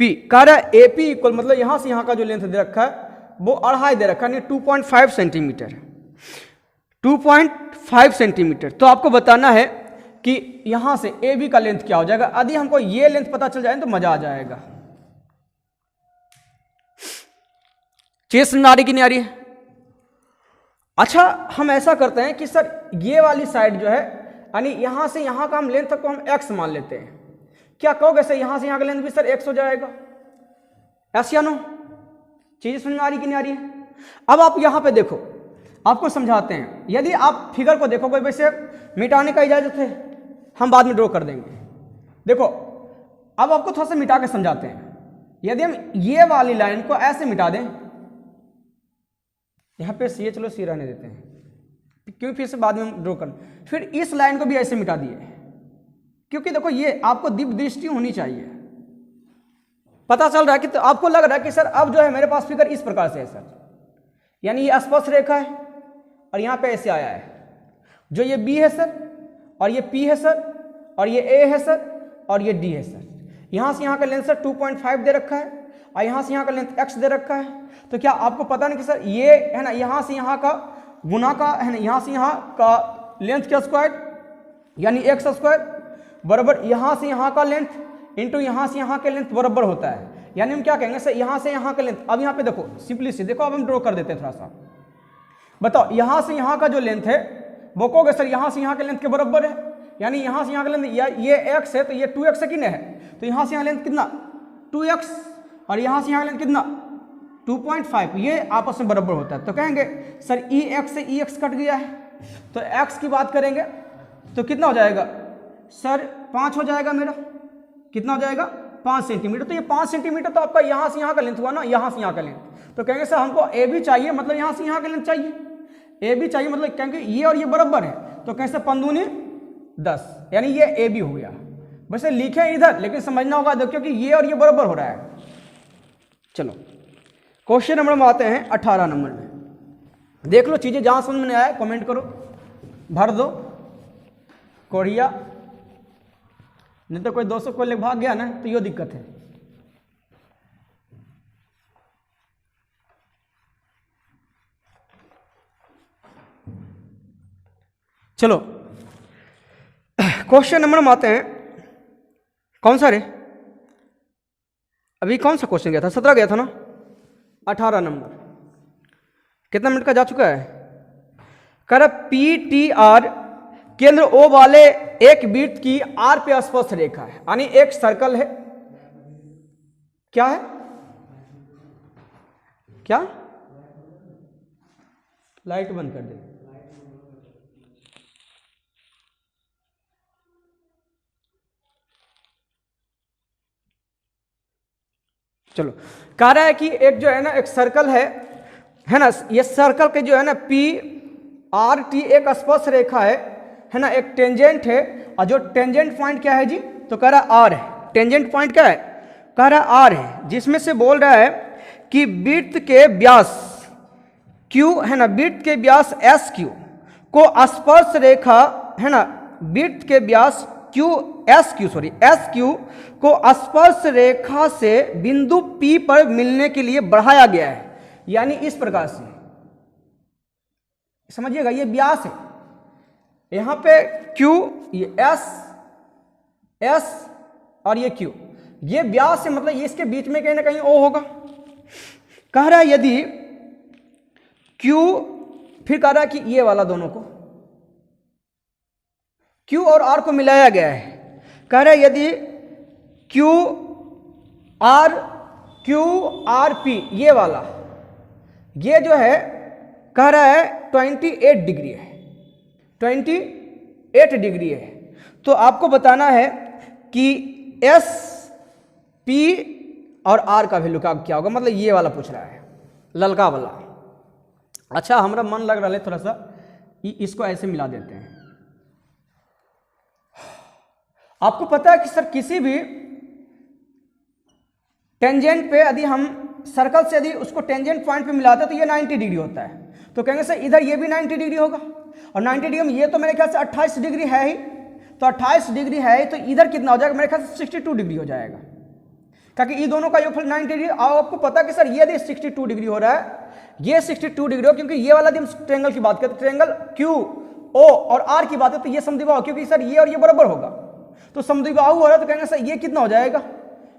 P। कह रहा है AP इक्वल, मतलब यहां से यहां का जो लेंथ दे रखा है वो 2.5 दे रखा है, 2.5 सेंटीमीटर, 2.5 सेंटीमीटर। तो आपको बताना है कि यहां से AB का लेंथ क्या हो जाएगा। यदि हमको ये लेंथ पता चल जाए तो मजा आ जाएगा। चीज समझ आ रही कि नहीं आ रही है? अच्छा, हम ऐसा करते हैं कि सर ये वाली साइड जो है, यानी यहां से यहां का हम लेंथ तक को हम x मान लेते हैं। क्या कहोगे सर यहां से यहां का लेंथ भी सर x हो जाएगा? ऐसा या नो? चीज समझ में आ रही कि नहीं आ रही है? अब आप यहां पे देखो, आपको समझाते हैं। यदि आप फिगर को देखोगे, वैसे मिटाने का इजाजत है, हम बाद में ड्रॉ कर देंगे। देखो अब आपको थोड़ा सा मिटा के समझाते हैं। यदि हम ये वाली लाइन को ऐसे मिटा दें, यहां पे सी, चलो सी रहने देते हैं क्योंकि फिर से बाद में हम ड्रॉ कर, फिर इस लाइन को भी ऐसे मिटा दिए, क्योंकि देखो ये आपको दिव्य दृष्टि होनी चाहिए। पता चल रहा है कि तो आपको लग रहा है कि सर अब जो है मेरे पास फिगर इस प्रकार से है सर, यानी ये स्पर्श रेखा है और यहां पे ऐसे आया है, जो ये B है सर, और ये P है सर, और ये A है सर, और ये D है सर। यहां से यहां का लेंथ सर 2.5 दे रखा है, और यहां से यहां का लेंथ x दे रखा है। तो क्या आपको पता नहीं कि सर ये है ना यहां से यहां का गुना का है ना, यहां से यहां का लेंथ का स्क्वायर यानी x स्क्वायर बराबर यहां से यहां का लेंथ इंटू यहां से यहां का लेंथ बराबर होता है। यानी हम क्या कहेंगे सर यहां से यहां का लेंथ, अब यहां पे देखो सिंपली से देखो, अब हम ड्रॉ कर देते हैं थोड़ा सा। बताओ यहां से यहां का जो लेंथ है वो कहोगे सर यहां से यहां के लेंथ के बराबर है, यानी यहां से यहां का लेंथ ये x है तो ये 2x कितने है, तो यहां से यहां लेंथ कितना 2x, और यहां से यहां लेंथ कितना 2.5, ये आपस में बराबर होता है। तो कहेंगे सर EX से EX कट गया है, तो x की बात करेंगे तो कितना हो जाएगा सर 5 हो जाएगा मेरा, कितना हो जाएगा 5 सेंटीमीटर। तो ये 5 सेंटीमीटर तो आपका यहां से यहां का लेंथ हुआ ना, यहां से यहां का लेंथ। तो कहेंगे सर हमको AB चाहिए, मतलब यहां से यहां का लेंथ चाहिए, AB चाहिए, मतलब कहेंगे ये और ये बराबर है, तो कहेंगे सर 5 दूनी 10, यानी ये AB हो गया। वैसे लिखे इधर, लेकिन समझना होगा क्योंकि ये और ये बराबर हो रहा है। चलो क्वेश्चन नंबर में आते हैं 18 नंबर में। देख लो चीजें जहां समझ में आए कमेंट करो, भर दो कोरिया, नहीं तो कोई 200 को ले भाग गया ना तो ये दिक्कत है। चलो क्वेश्चन नंबर में आते हैं, कौन सा रे, अभी कौन सा क्वेश्चन गया था, 17 गया था ना, 18 नंबर कितना मिनट का जा चुका है। कर PTR केंद्र O वाले एक वृत्त की R पे स्पर्श रेखा है, यानी एक सर्कल है, क्या है, क्या, लाइट बंद कर दे। चलो कह रहा है कि एक जो है ना एक सर्कल है ना, ये सर्कल के जो है ना PRT एक स्पर्श रेखा है ना, एक टेंजेंट है, और जो टेंजेंट पॉइंट क्या है जी, तो कह रहा R है। टेंजेंट पॉइंट क्या है, कह रहा R है, जिसमें से बोल रहा है कि वृत्त के व्यास Q है ना, वृत्त के व्यास SQ को स्पर्श रेखा है ना, वृत्त के व्यास SQ को स्पर्श रेखा से बिंदु P पर मिलने के लिए बढ़ाया गया है। यानी इस प्रकार से समझिएगा, ये व्यास है, यहां पे Q, ये S और ये Q, ये व्यास से मतलब ये इसके बीच में कहीं ना कहीं O होगा। कह रहा है यदि Q, फिर कह रहा है कि ये वाला दोनों को Q और R को मिलाया गया है। कह रहा है यदि Q R P, ये वाला, ये जो है कह रहा है 28 डिग्री है, 28 डिग्री है। तो आपको बताना है कि S P और R का वैल्यू क्या होगा, मतलब ये वाला पूछ रहा है, ललका वाला। अच्छा, हमारा मन लग रहा है थोड़ा सा इसको ऐसे मिला देते हैं। आपको पता है कि सर किसी भी टेंजेंट पे यदि हम सर्कल से यदि उसको टेंजेंट पॉइंट पे मिलाते हैं तो ये 90 डिग्री होता है। तो कहेंगे सर इधर ये भी 90 डिग्री होगा, और 90 डिग्री में ये तो मेरे ख्याल से 28 डिग्री है ही, तो 28 डिग्री है ही, तो इधर कितना हो जाएगा, मेरे ख्याल से 62 डिग्री हो जाएगा, क्योंकि ये दोनों का योगफल 90 डिग्री। आपको पता है कि सर ये यदि 62 डिग्री हो रहा है, ये 62 डिग्री हो, क्योंकि ये वाला यदि हम ट्रायंगल की बात करते हैं, ट्रायंगल Q O और R की बात है, तो ये समद्विबाहु, क्योंकि सर ये और ये बराबर होगा, तो समद्विबाहु हो रहा है, तो कहेंगे सर ये कितना हो जाएगा,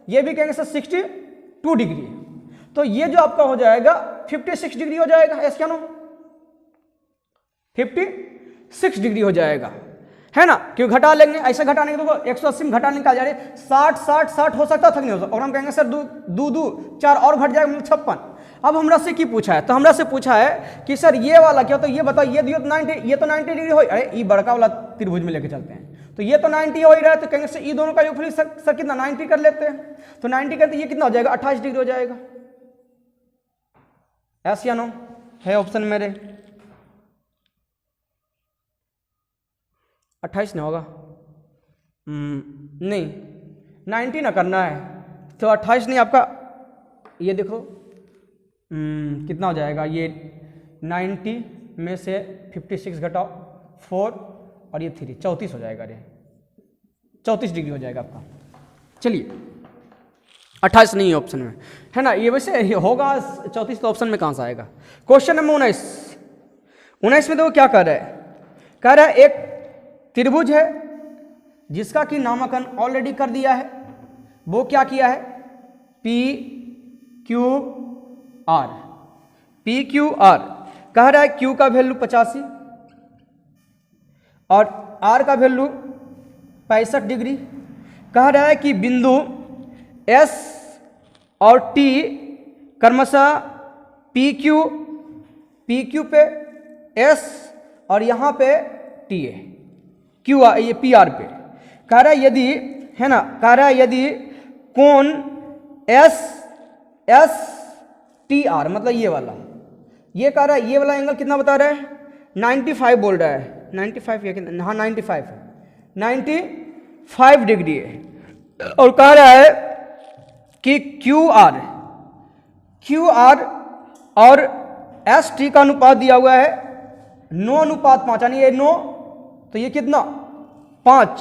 ये भी कहेंगे सर 62 डिग्री। तो ये जो आपका हो जाएगा 56 डिग्री हो जाएगा, ऐसा क्या नो 56 डिग्री हो जाएगा, है ना। क्यों घटा लेंगे, ऐसे घटाने के तो 180 में घटाने का जा रहे 60 हो सकता था, नहीं हो सकता, और हम कहेंगे सर दो 4 और घट जाएगा, मतलब 56। अब हमरा से की पूछा है, तो हमरा से पूछा है कि सर ये वाला क्या, तो ये बताओ, ये दियो 90, ये तो 90 डिग्री हो, अरे ये बड़का वाला त्रिभुज में लेके चलते हैं, तो ये तो 90 हो ही रहा है, तो कहेंगे सर ये दोनों का योगफल सर कितना 90 कर लेते हैं, तो 90 करते ये कितना हो जाएगा, 28 डिग्री हो जाएगा। ऐसा या नो है ऑप्शन मेरे, 28 नहीं होगा, नहीं 90 ना करना है, तो 28 नहीं आपका, ये देखो कितना हो जाएगा, ये 90 में से 56 घटाओ 4 और ये 3, 34 हो जाएगा, रे 34 डिग्री हो जाएगा आपका। चलिए 28 नहीं है ऑप्शन में, है ना, ये वैसे होगा 34, तो ऑप्शन में कहाँ से आएगा। क्वेश्चन नंबर 19 में देखो क्या कर रहा है, कह रहा है एक त्रिभुज है जिसका कि नामकरण ऑलरेडी कर दिया है, वो क्या किया है, पी क्यू आर, कह रहा है Q का वैल्यू 85 और R का वैल्यू 65 डिग्री। कह रहा है कि बिंदु S और T क्रमशः PQ पे S और यहाँ पे T है, ये PR पे। कह रहा है यदि, है ना, कह रहा है यदि कोण STR, मतलब ये वाला, ये कह रहा है ये वाला एंगल कितना बता रहा है, 95 बोल रहा है, 95 या कितना, हाँ 95 डिग्री है। और कह रहा है कि QR और ST का अनुपात दिया हुआ है 9:5, यानी ये 9, तो ये कितना 5।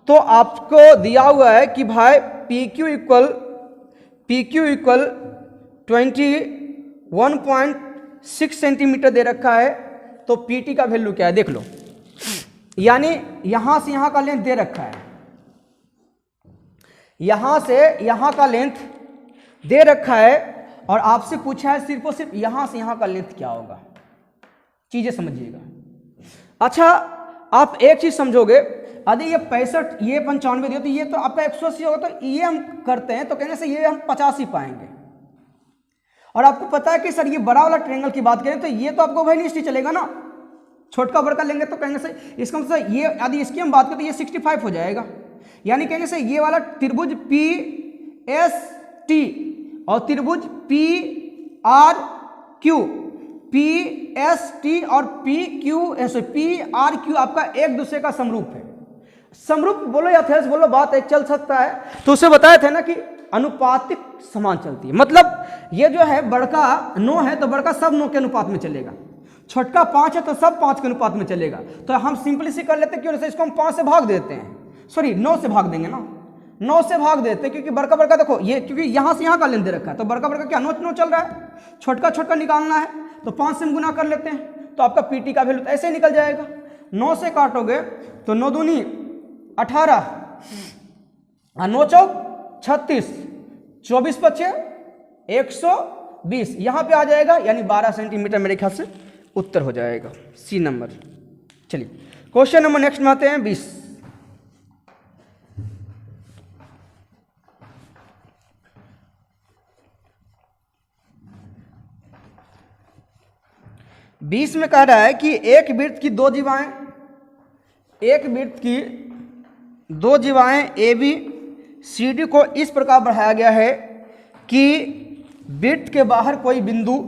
तो आपको दिया हुआ है कि भाई PQ इक्वल 21.6 सेंटीमीटर दे रखा है, तो PT का वैल्यू क्या है देख लो, यानी यहां से यहां का लेंथ दे रखा है, यहां से यहां का लेंथ दे रखा है, और आपसे पूछा है सिर्फ और सिर्फ यहां से यहां का लेंथ क्या होगा, चीजें समझिएगा। अच्छा, आप एक चीज समझोगे, यदि ये 65 ये 95 दिया, तो ये तो आपका 180 होगा, तो ये हम करते हैं तो कहने से ये हम 50 ही पाएंगे। और आपको पता है कि सर ये बड़ा वाला ट्रायंगल की बात करें तो ये तो आपको वही लिस्ट चलेगा ना, छोटका बड़का लेंगे तो कहेंगे से इसका मतलब ये, यदि इसकी हम बात करें तो ये 65 हो जाएगा, यानी कहेंगे से ये वाला त्रिभुज PST और त्रिभुज PRQ, PST और PRQ आपका एक दूसरे का समरूप है। समरूप बोलो या फेस बोलो, बात एक चल सकता है, तो उसे बताए थे ना कि अनुपातिक समान चलती है, मतलब ये जो है बड़का 9 है तो बड़का सब 9 के अनुपात में चलेगा, छोटका 5 है तो सब 5 के अनुपात में चलेगा। तो हम सिंपली सी कर लेते हैं, क्यों से इसको हम 5 से भाग देते हैं, सॉरी 9 से भाग देंगे ना, 9 से भाग देते हैं, क्योंकि बड़का बड़का देखो ये, क्योंकि यहाँ से यहाँ का लेंथ दे रखा है, तो बड़का बड़का क्या 9 चल रहा है, छोटका निकालना है तो 5 से हम गुना कर लेते हैं, तो आपका PT का वैल्यू ऐसे निकल जाएगा। 9 से काटोगे तो 9 दूनी 18, 9 चौक 36, 24 पचे 120, यहां पे आ जाएगा, यानी 12 सेंटीमीटर मेरे ख्याल से उत्तर हो जाएगा, सी नंबर। चलिए क्वेश्चन नंबर नेक्स्ट में आते हैं 20। बीस में कह रहा है कि एक वृत्त की दो जीवाएं ए बी सी डी को इस प्रकार बढ़ाया गया है कि वृत्त के बाहर कोई बिंदु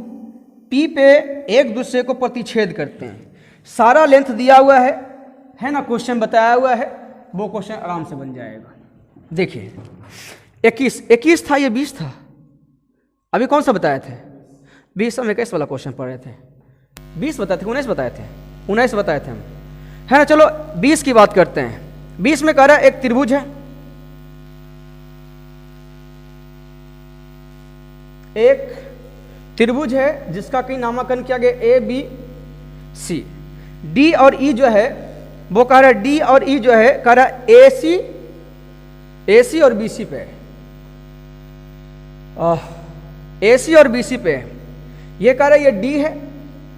पी पे एक दूसरे को प्रतिच्छेद करते हैं। सारा लेंथ दिया हुआ है ना, क्वेश्चन बताया हुआ है, वो क्वेश्चन आराम से बन जाएगा। देखिए 21 था, ये 20 था, अभी कौन सा बताए थे? 20 हम 21 वाला क्वेश्चन पढ़ रहे थे, 20 बताए थे, 19 बताए थे, 19 बताए थे हम, है ना। चलो 20 की बात करते हैं। 20 में कह रहा है एक त्रिभुज है, एक त्रिभुज है जिसका कहीं नामांकन किया गया ए बी सी। डी और ई जो है वो कह रहा है, डी और ई जो है कह रहा है ए सी और बी सी पे, ए सी और बी सी पे ये कह रहा है ये डी है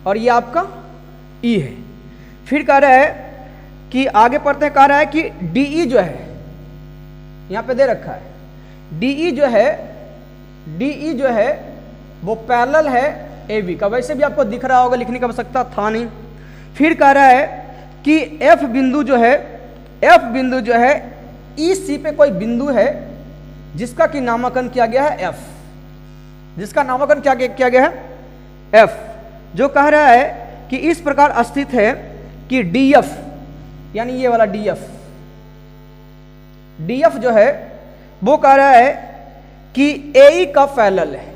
और ये आपका ई है। फिर कह रहा है कि आगे पढ़ते हैं, कह रहा है कि डी ई जो है यहां पे दे रखा है, डी ई जो है वो पैरेलल है ए बी का। वैसे भी आपको दिख रहा होगा, लिखने की आवश्यकता था नहीं। फिर कह रहा है कि एफ बिंदु जो है ई सी पे कोई बिंदु है जिसका कि नामांकन किया गया है एफ, जिसका नामांकन क्या किया गया है एफ, जो कह रहा है कि इस प्रकार स्थित है कि डी एफ, यानी ये वाला डी एफ जो है वो कह रहा है कि ए ई का पैरेलल है,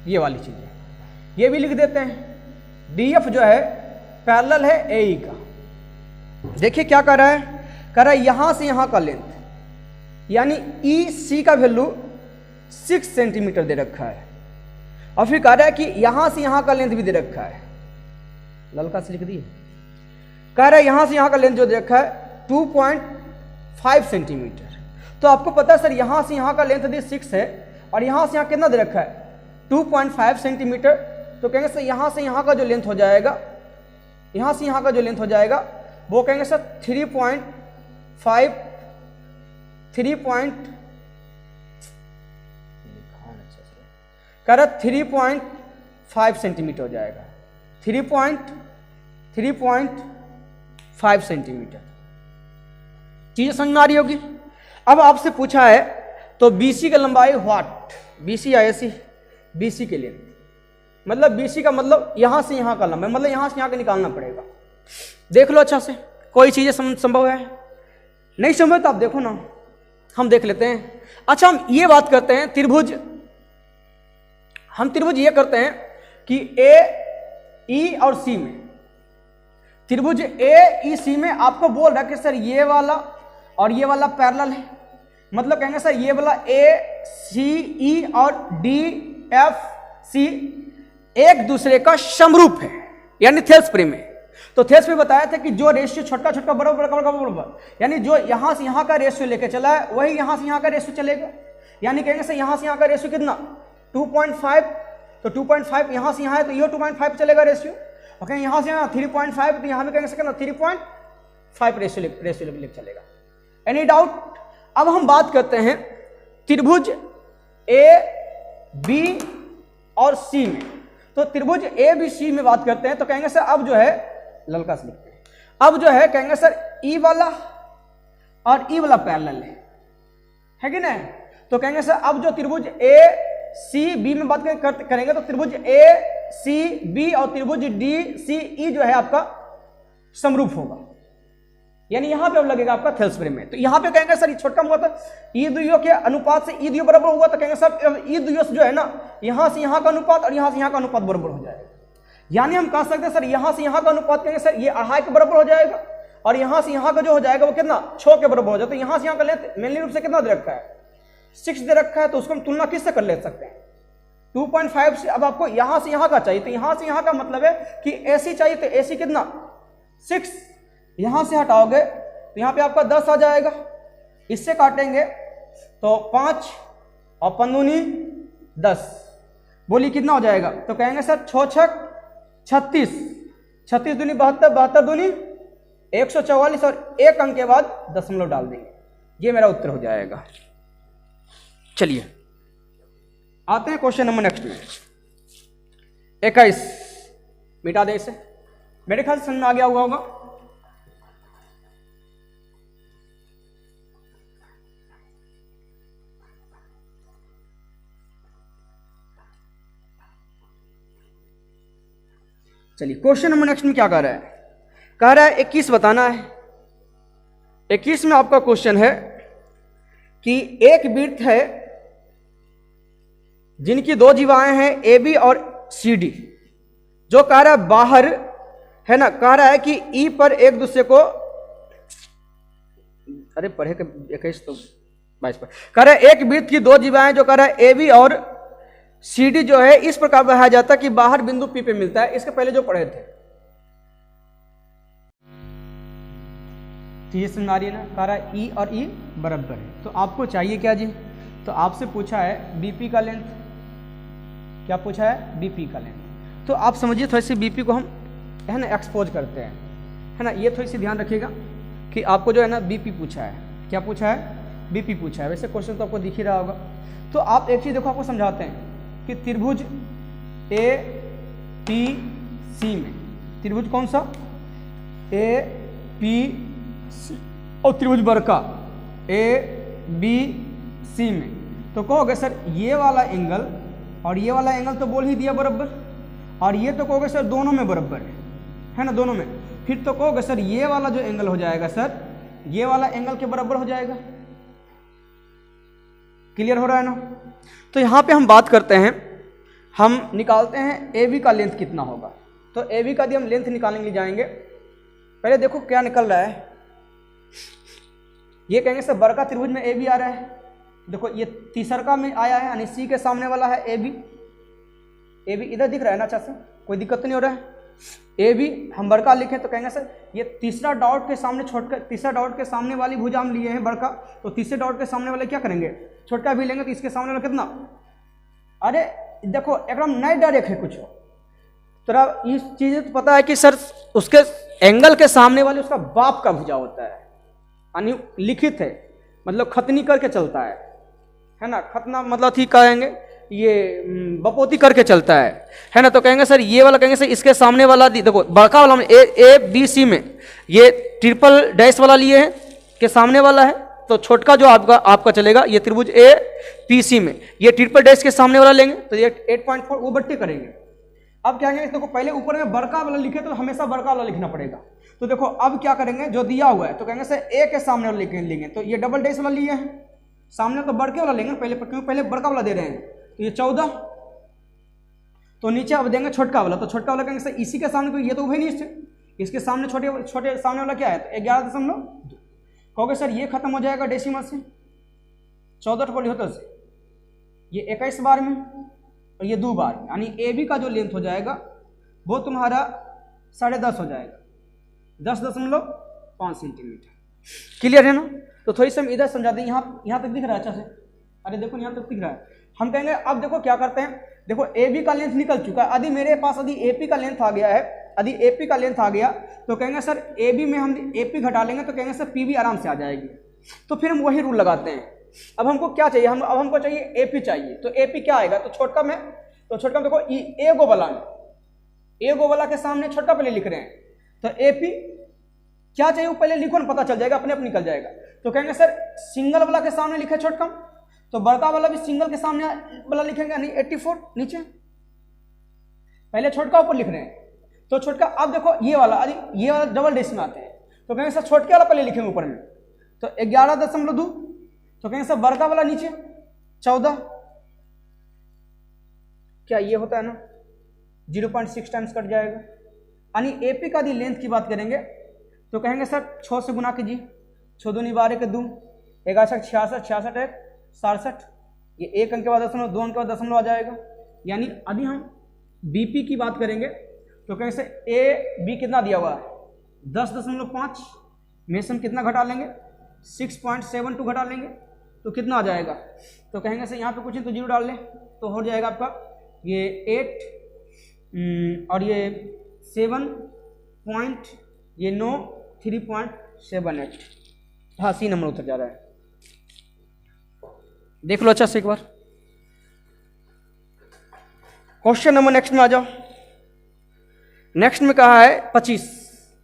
ये वाली चीज है, ये भी लिख देते हैं। डी एफ जो है पैरेलल है ए ई का। देखिए क्या कर रहा है, कह रहा है यहां से यहां का लेंथ, यानी ई सी का वैल्यू 6 सेंटीमीटर दे रखा है, और फिर कह रहा है कि यहां से यहां का लेंथ भी दे रखा है, ललका से लिख दिए। कह रहा है यहां से यहां का लेंथ जो दे रखा है 2.5 सेंटीमीटर। तो आपको पता है सर यहां से यहां का लेंथ यदि 6 है और यहां से यहां कितना दे रखा है 2.5 सेंटीमीटर, तो कहेंगे सर यहां से यहां का जो लेंथ हो जाएगा, यहां से यहां का जो लेंथ हो जाएगा वो कहेंगे सर 3.5 कह रहा 3.5 सेंटीमीटर हो जाएगा, 3.5 सेंटीमीटर। चीजें समझ में आ रही होगी। अब आपसे पूछा है तो बीसी की लंबाई व्हाट, बीसी या एसी, बीसी के लिए मतलब बीसी का मतलब यहां से यहां का लंबाई, मतलब यहां से यहां का निकालना पड़ेगा। देख लो अच्छा से, कोई चीजें संभव है, नहीं संभव तो आप देखो ना, हम देख लेते हैं। अच्छा हम ये बात करते हैं त्रिभुज, हम त्रिभुज ये करते हैं कि ए ई और सी में, त्रिभुज ए ई सी में आपको बोल रहा है कि सर ये वाला और ये वाला पैरेलल है, मतलब कहेंगे सर ये वाला ए सी ई और डी एफ सी एक दूसरे का समरूप है, यानी थेल्सप्री में। तो थेल्सप्री बताया था कि जो रेशियो छोटा छोटा बराबर, यानी जो यहां से यहां का रेशियो लेके चला है वही यहां से यहां का रेशियो चलेगा। यानी कहेंगे सर यहां से यहां का रेशियो कितना 2.5, तो 2.5 यहां से यहां है तो ये 2.5 चलेगा रेशियो, और कहेंगे यहां से यहां 3.5 तो यहां भी कहेंगे कितना 3.5 रेशियो लेके चलेगा। Any doubt? अब हम बात करते हैं त्रिभुज ए बी और सी में। तो त्रिभुज ए बी सी में बात करते हैं तो कहेंगे सर अब जो है ललका से लिखते हैं, अब जो है कहेंगे सर ई वाला और ई वाला पैरेलल है कि नहीं। तो कहेंगे सर अब जो त्रिभुज ए सी बी में बात करेंगे तो त्रिभुज ए सी बी और त्रिभुज डी सी ई जो है आपका समरूप होगा, यानी यहां पे अब लगेगा आपका थेल्सप्री में। तो यहां पे कहेंगे सर छोटा हुआ था ई द्वियों के अनुपात से ई द्वियों बराबर हुआ, तो कहेंगे सर ई द्वियों जो है ना यहां से यहां का अनुपात और यहां से यहां का अनुपात बराबर हो जाएगा। यानी हम कह सकते हैं सर यहां से यहां का अनुपात कहेंगे सर ये 2.5 के बराबर हो जाएगा, और यहां से यहां का जो हो जाएगा वो कितना 6 के बराबर हो जाएगा। तो यहां से यहां का लेंथ मेनली रूप से कितना दे रखा है 6 दे रखा है, तो उसको हम तुलना किससे कर ले सकते हैं 2.5 से। अब आपको यहां से यहां का चाहिए, तो यहां से यहां का मतलब है कि एसी चाहिए, तो एसी कितना 6, यहां से हटाओगे तो यहाँ पे आपका 10 आ जाएगा। इससे काटेंगे तो 5 और 5 दूनी 10, बोली कितना हो जाएगा? तो कहेंगे सर 6 छक 36, 36 दूनी 72, 72 दूनी 144 और एक अंक के बाद दशमलव डाल देंगे। ये मेरा उत्तर हो जाएगा। चलिए आते हैं क्वेश्चन नंबर नेक्स्ट में। 21 मिटा दे इसे, मेरे ख्याल से समझ में आ गया हुआ होगा। चलिए क्वेश्चन नंबर नेक्स्ट में क्या कह रहा है? कह रहा है 21 बताना है। 21 में आपका क्वेश्चन है कि एक वृत्त है जिनकी दो जीवाएं हैं ए बी और सी डी, जो कह रहा है बाहर है ना, कह रहा है कि ई पर एक दूसरे को, अरे पढ़े के 21 तो 22 पर कह रहा है एक वृत्त की दो जीवाएं जो कह रहा है ए बी और सी डी जो है इस प्रकार बढ़ाया जाता है कि बाहर बिंदु पी पे मिलता है। इसके पहले जो पढ़े थे तो ये समझ आ रही है ना, कह रहा है ई और ई बराबर है। तो आपको चाहिए क्या जी? तो आपसे पूछा है बीपी का लेंथ। क्या पूछा है? बीपी का लेंथ। तो आप समझिए थोड़ी सी बीपी को हम है ना एक्सपोज करते हैं, है ना। ये थोड़ी सी ध्यान रखिएगा कि आपको जो है ना बीपी पूछा है। क्या पूछा है? बीपी पूछा है। वैसे क्वेश्चन तो आपको दिख ही रहा होगा। तो आप एक चीज़ देखो, आपको समझाते हैं कि त्रिभुज ए पी सी में, त्रिभुज कौन सा? ए पी सी, और त्रिभुज बरका ए बी सी में, तो कहोगे सर ये वाला एंगल और ये वाला एंगल तो बोल ही दिया बराबर, और ये तो कहोगे सर दोनों में बराबर है ना, दोनों में। फिर तो कहोगे सर ये वाला जो एंगल हो जाएगा सर, ये वाला एंगल के बराबर हो जाएगा। क्लियर हो रहा है ना? तो यहां पे हम बात करते हैं, हम निकालते हैं ए बी का लेंथ कितना होगा। तो ए बी का यदि हम लेंथ निकालने के लिए जाएंगे, पहले देखो क्या निकल रहा है। ये कहेंगे सर बरका त्रिभुज में ए बी आ रहा है। देखो ये तीसरका में आया है, यानी सी के सामने वाला है ए बी। ए बी इधर दिख रहा है ना अच्छा से, कोई दिक्कत नहीं हो रहा है। ए बी हम बड़का लिखें तो कहेंगे सर ये तीसरा डॉट के सामने छोटका, तीसरा डॉट के सामने वाली भुजा हम लिए हैं बड़का, तो तीसरे डॉट के सामने वाले क्या करेंगे? छोटका भी लेंगे। तो इसके सामने वाला कितना? अरे देखो एकदम नए डायरेक्ट है कुछ। तो इस चीज़ तो पता है कि सर उसके एंगल के सामने वाले उसका बाप का भुजा होता है, यानी लिखित है, मतलब खतनी करके चलता है ना। खतना मतलब ठीक कहेंगे, ये बपोती करके चलता है ना। तो कहेंगे सर ये वाला, कहेंगे सर इसके सामने वाला देखो बड़का वाला ए बी सी में ये ट्रिपल डैश वाला लिए हैं के सामने वाला है, तो छोटका जो आपका चलेगा ये त्रिभुज ए पी सी में ये ट्रिपल डैश के सामने वाला लेंगे, तो ये 8.4 वो बट्टी करेंगे। अब क्या कहेंगे, देखो पहले ऊपर में बड़का वाला लिखे तो हमेशा बड़का वाला लिखना पड़ेगा। तो देखो अब क्या करेंगे, जो दिया हुआ है तो कहेंगे सर ए के सामने वाला लेंगे, तो ये डबल डैश वाला लिए हैं, सामने तो बड़के वाला लेंगे पहले, क्योंकि पहले बड़का वाला दे रहे हैं। तो ये 14, तो नीचे अब देंगे छोटका वाला, तो छोटका वाला कहेंगे सर इसी के सामने, ये तो उभय निष्ठ है, इसके सामने छोटे सामने वाला क्या है? तो 11.2। कहोगे सर ये खत्म हो जाएगा डेसिमल से, 14 बोली होता से ये 21 बार में और ये 2 बार में, यानी ए बी का जो लेंथ हो जाएगा वो तुम्हारा 10.5 हो जाएगा, 10.5 सेंटीमीटर। क्लियर है ना? तो थोड़ी सी हम इधर समझा दें। यहाँ तक दिख रहा है अच्छा से? अरे देखो यहाँ तक दिख रहा है। हम कहेंगे अब देखो क्या करते हैं, देखो ए बी का लेंथ निकल चुका है, यदि मेरे पास यदि ए पी का लेंथ आ गया है, यदि ए पी का लेंथ आ गया तो कहेंगे सर ए बी में हम ए पी घटा लेंगे, तो कहेंगे सर पी बी आराम से आ जाएगी। तो फिर हम वही रूल लगाते हैं। अब हमको क्या चाहिए? अब हमको चाहिए ए पी चाहिए। तो ए पी क्या आएगा? तो छोटका में, तो छोटका में देखो ए गो वाला में, ए गो वाला के सामने छोटका पहले लिख रहे हैं, तो ए पी क्या चाहिए वो पहले लिखो ना, पता चल जाएगा, अपने आप निकल जाएगा। तो कहेंगे सर सिंगल वाला के सामने लिखे छोटका, तो बड़का वाला भी सिंगल के सामने वाला लिखेंगे, यानी 84 नीचे, पहले छोटका ऊपर लिख रहे हैं। तो छोटका अब देखो ये वाला डबल डैश में आते हैं, तो कहेंगे सर छोटके वाला पहले लिखेंगे ऊपर में, तो 11.2, तो कहेंगे सर बड़का वाला नीचे 14, क्या ये होता है ना 0.6 टाइम्स कट जाएगा। यानी एपी का यदि लेंथ की बात करेंगे तो कहेंगे सर 6 से गुना कीजिए, 6 दूनी 12 के 2, 11 66, 66 1 67, ये एक अंक के बाद दशमलव, 2 अंक के बाद दशमलव आ जाएगा। यानी यदि हम बीपी की बात करेंगे तो कहेंगे सर ए बी कितना दिया हुआ है 10.5, में से हम कितना घटा लेंगे, 6.72 घटा लेंगे तो कितना आ जाएगा, तो कहेंगे सर यहाँ पे कुछ नहीं तो जीरो डाल लें, तो हो जाएगा आपका ये 8 और ये 7 पॉइंट ये 9 3.78। हाँ सी नंबर उतर जा रहा है, देख लो अच्छा से एक बार। क्वेश्चन नंबर नेक्स्ट में आ जाओ। नेक्स्ट में कहा है 25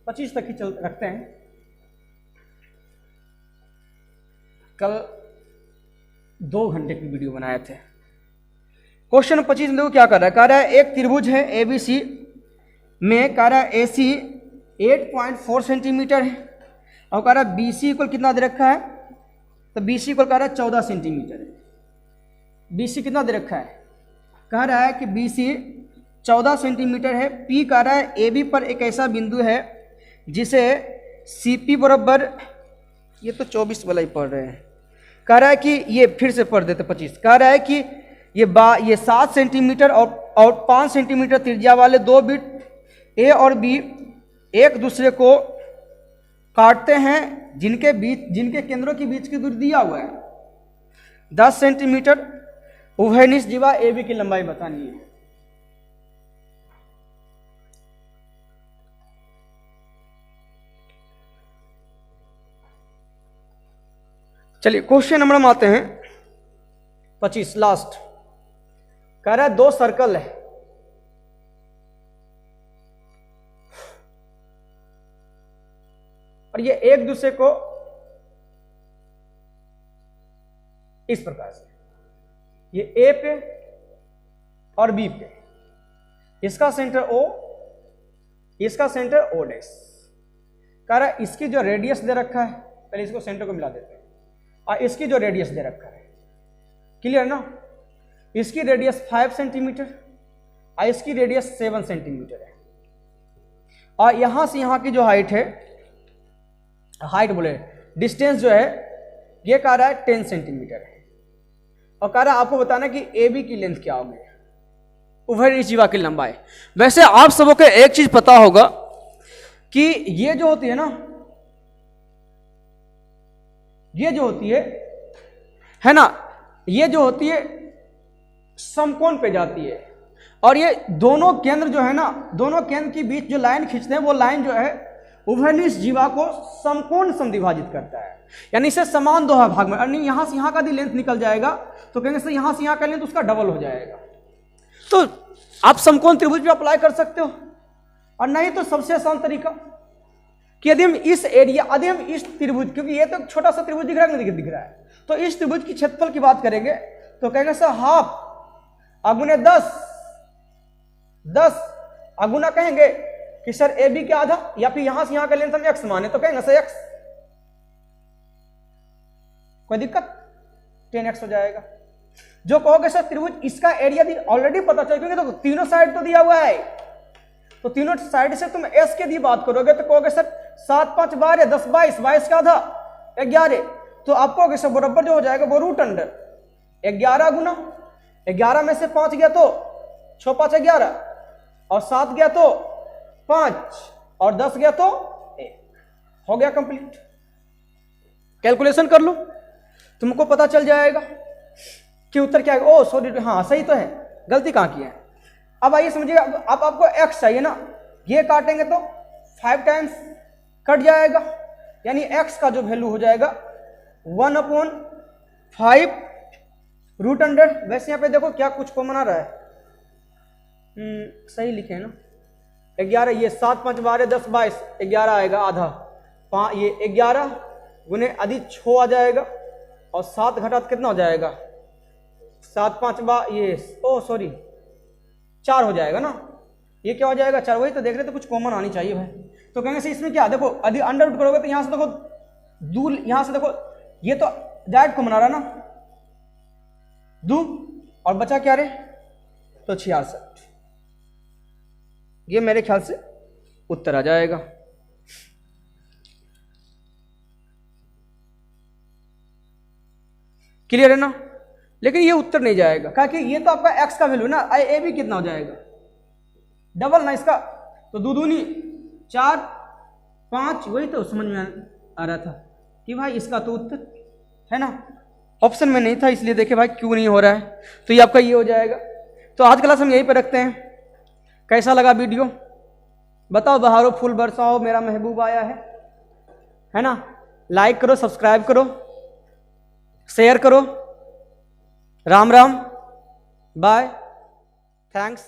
तक ही चल रखते हैं। कल 2 घंटे की वीडियो बनाए थे। क्वेश्चन नंबर 25 में देखो क्या कर रहा है, कह रहा है एक त्रिभुज है ABC में कह रहा है AC 8.4 सेंटीमीटर है और कह रहा है BC इक्वल कितना दे रखा है, तो BC इक्वल कह रहा है 14 सेंटीमीटर है। BC कितना दे रखा है, कह रहा है कि BC 14 सेंटीमीटर है। P कह रहा है AB पर एक ऐसा बिंदु है जिसे CP बराबर, ये तो 24 वाला ही पढ़ रहे हैं, कह रहा है कि ये फिर से पढ़ देते 25, कह रहा है कि ये 7 सेंटीमीटर और 5 सेंटीमीटर त्रिज्या वाले 2 बिट A और B एक दूसरे को काटते हैं जिनके केंद्रों के बीच की दूरी दिया हुआ है 10 सेंटीमीटर। उभयनिष्ठ जीवा AB की लंबाई बतानी है। चलिए क्वेश्चन नंबर में आते हैं 25 लास्ट। कह रहा है 2 सर्कल है, और ये एक दूसरे को इस प्रकार से, ये A पे और B पे, इसका सेंटर O, इसका सेंटर O डैश। कह रहा है इसकी जो रेडियस दे रखा है, पहले इसको सेंटर को मिला देते हैं, और इसकी जो रेडियस दे रखा है, क्लियर ना, इसकी रेडियस 5 सेंटीमीटर और इसकी रेडियस 7 सेंटीमीटर है, और यहां से यहां की जो हाइट है, हाइट बोले डिस्टेंस जो है, ये कह रहा है 10 सेंटीमीटर है, और कह रहा है आपको बताना कि AB की लेंथ क्या होगी, उभयनिष्ठ जीवा की लंबाई। वैसे आप सबों को एक चीज पता होगा कि ये जो होती है ना, ये जो होती है ना, ये जो होती है समकोण पे जाती है, और ये दोनों केंद्र जो है ना, दोनों केंद्र के बीच जो लाइन खींचते हैं, वो लाइन जो है उभयनिष्ठ जीवा को समकोण समद्विभाजित करता है, यानी इसे समान 2 भाग में, यानी यहां से यहां का भी लेंथ निकल जाएगा, तो कहेंगे सर यहां से यहां का लेंथ उसका डबल हो जाएगा। तो आप समकोण त्रिभुज भी अप्लाई कर सकते हो, और नहीं तो सबसे आसान तरीका कि यदि हम इस एरिया, यदि हम इस त्रिभुज, क्योंकि ये तो छोटा सा त्रिभुज दिख रहा है, नहीं दिख रहा है, तो इस त्रिभुज की क्षेत्रफल की बात करेंगे तो कहेंगे सर हाफ अगुने 10 अगुना कहेंगे कि सर AB के आधा, या फिर यहां से यहां का लेंथ हम x माने तो कहेंगे सर x, कोई दिक्कत, 10x हो जाएगा। जो कहोगे सर त्रिभुज इसका एरिया भी ऑलरेडी पता चल, क्योंकि तो तीनों साइड तो दिया हुआ है, तो तीनों साइड से तुम S के दी बात करोगे तो कहोगे सर 7 5 12 10 22, 22 का आधा 11, तो आपको कहोगे सर बराबर जो हो जाएगा वो रूट अंडर 11 गुना 11 में से 5 गया तो 6 5 11, और 7 गया तो 5, और 10 गया तो 1, हो गया कंप्लीट। कैलकुलेशन कर लो, तुमको पता चल जाएगा कि उत्तर क्या है। ओ सॉरी, हाँ सही तो है, गलती कहां की है। अब आइए समझिए, अब आपको x चाहिए ना, ये काटेंगे तो 5 टाइम्स कट जाएगा, यानी x का जो वैल्यू हो जाएगा 1/5 रूट अंडर। वैसे यहाँ पे देखो क्या कुछ कॉमन आ रहा है, सही लिखे है ना, 11, ये 7 5 12 10 22, 11 आएगा आधा, ये 11 गुने आधी 6 आ जाएगा, और 7 घटा कितना हो जाएगा, 7 5 ये ओ सॉरी 4 हो जाएगा ना, ये क्या हो जाएगा 4, वही तो देख रहे तो कुछ कॉमन आनी चाहिए भाई। तो कहेंगे इसमें क्या, देखो यदि अंडर रूट करोगे तो यहां से देखो दूर, यहां से देखो ये तो डायरेक्ट कॉमन आ रहा ना, 2 और बचा क्या रे, तो 66, ये मेरे ख्याल से उत्तर आ जाएगा। क्लियर है ना, लेकिन ये उत्तर नहीं जाएगा, क्योंकि ये तो आपका x का वैल्यू ना, AB कितना हो जाएगा, डबल ना इसका, तो 2 दूनी 4 5, वही तो समझ में आ रहा था कि भाई इसका तो उत्तर है ना, ऑप्शन में नहीं था, इसलिए देखे भाई क्यों नहीं हो रहा है, तो ये आपका ये हो जाएगा। तो आज क्लास हम यहीं पे रखते हैं। कैसा लगा वीडियो बताओ, बहारो फूल बरसाओ मेरा महबूब आया है ना। लाइक करो, सब्सक्राइब करो, शेयर करो। Ram Ram, bye, thanks.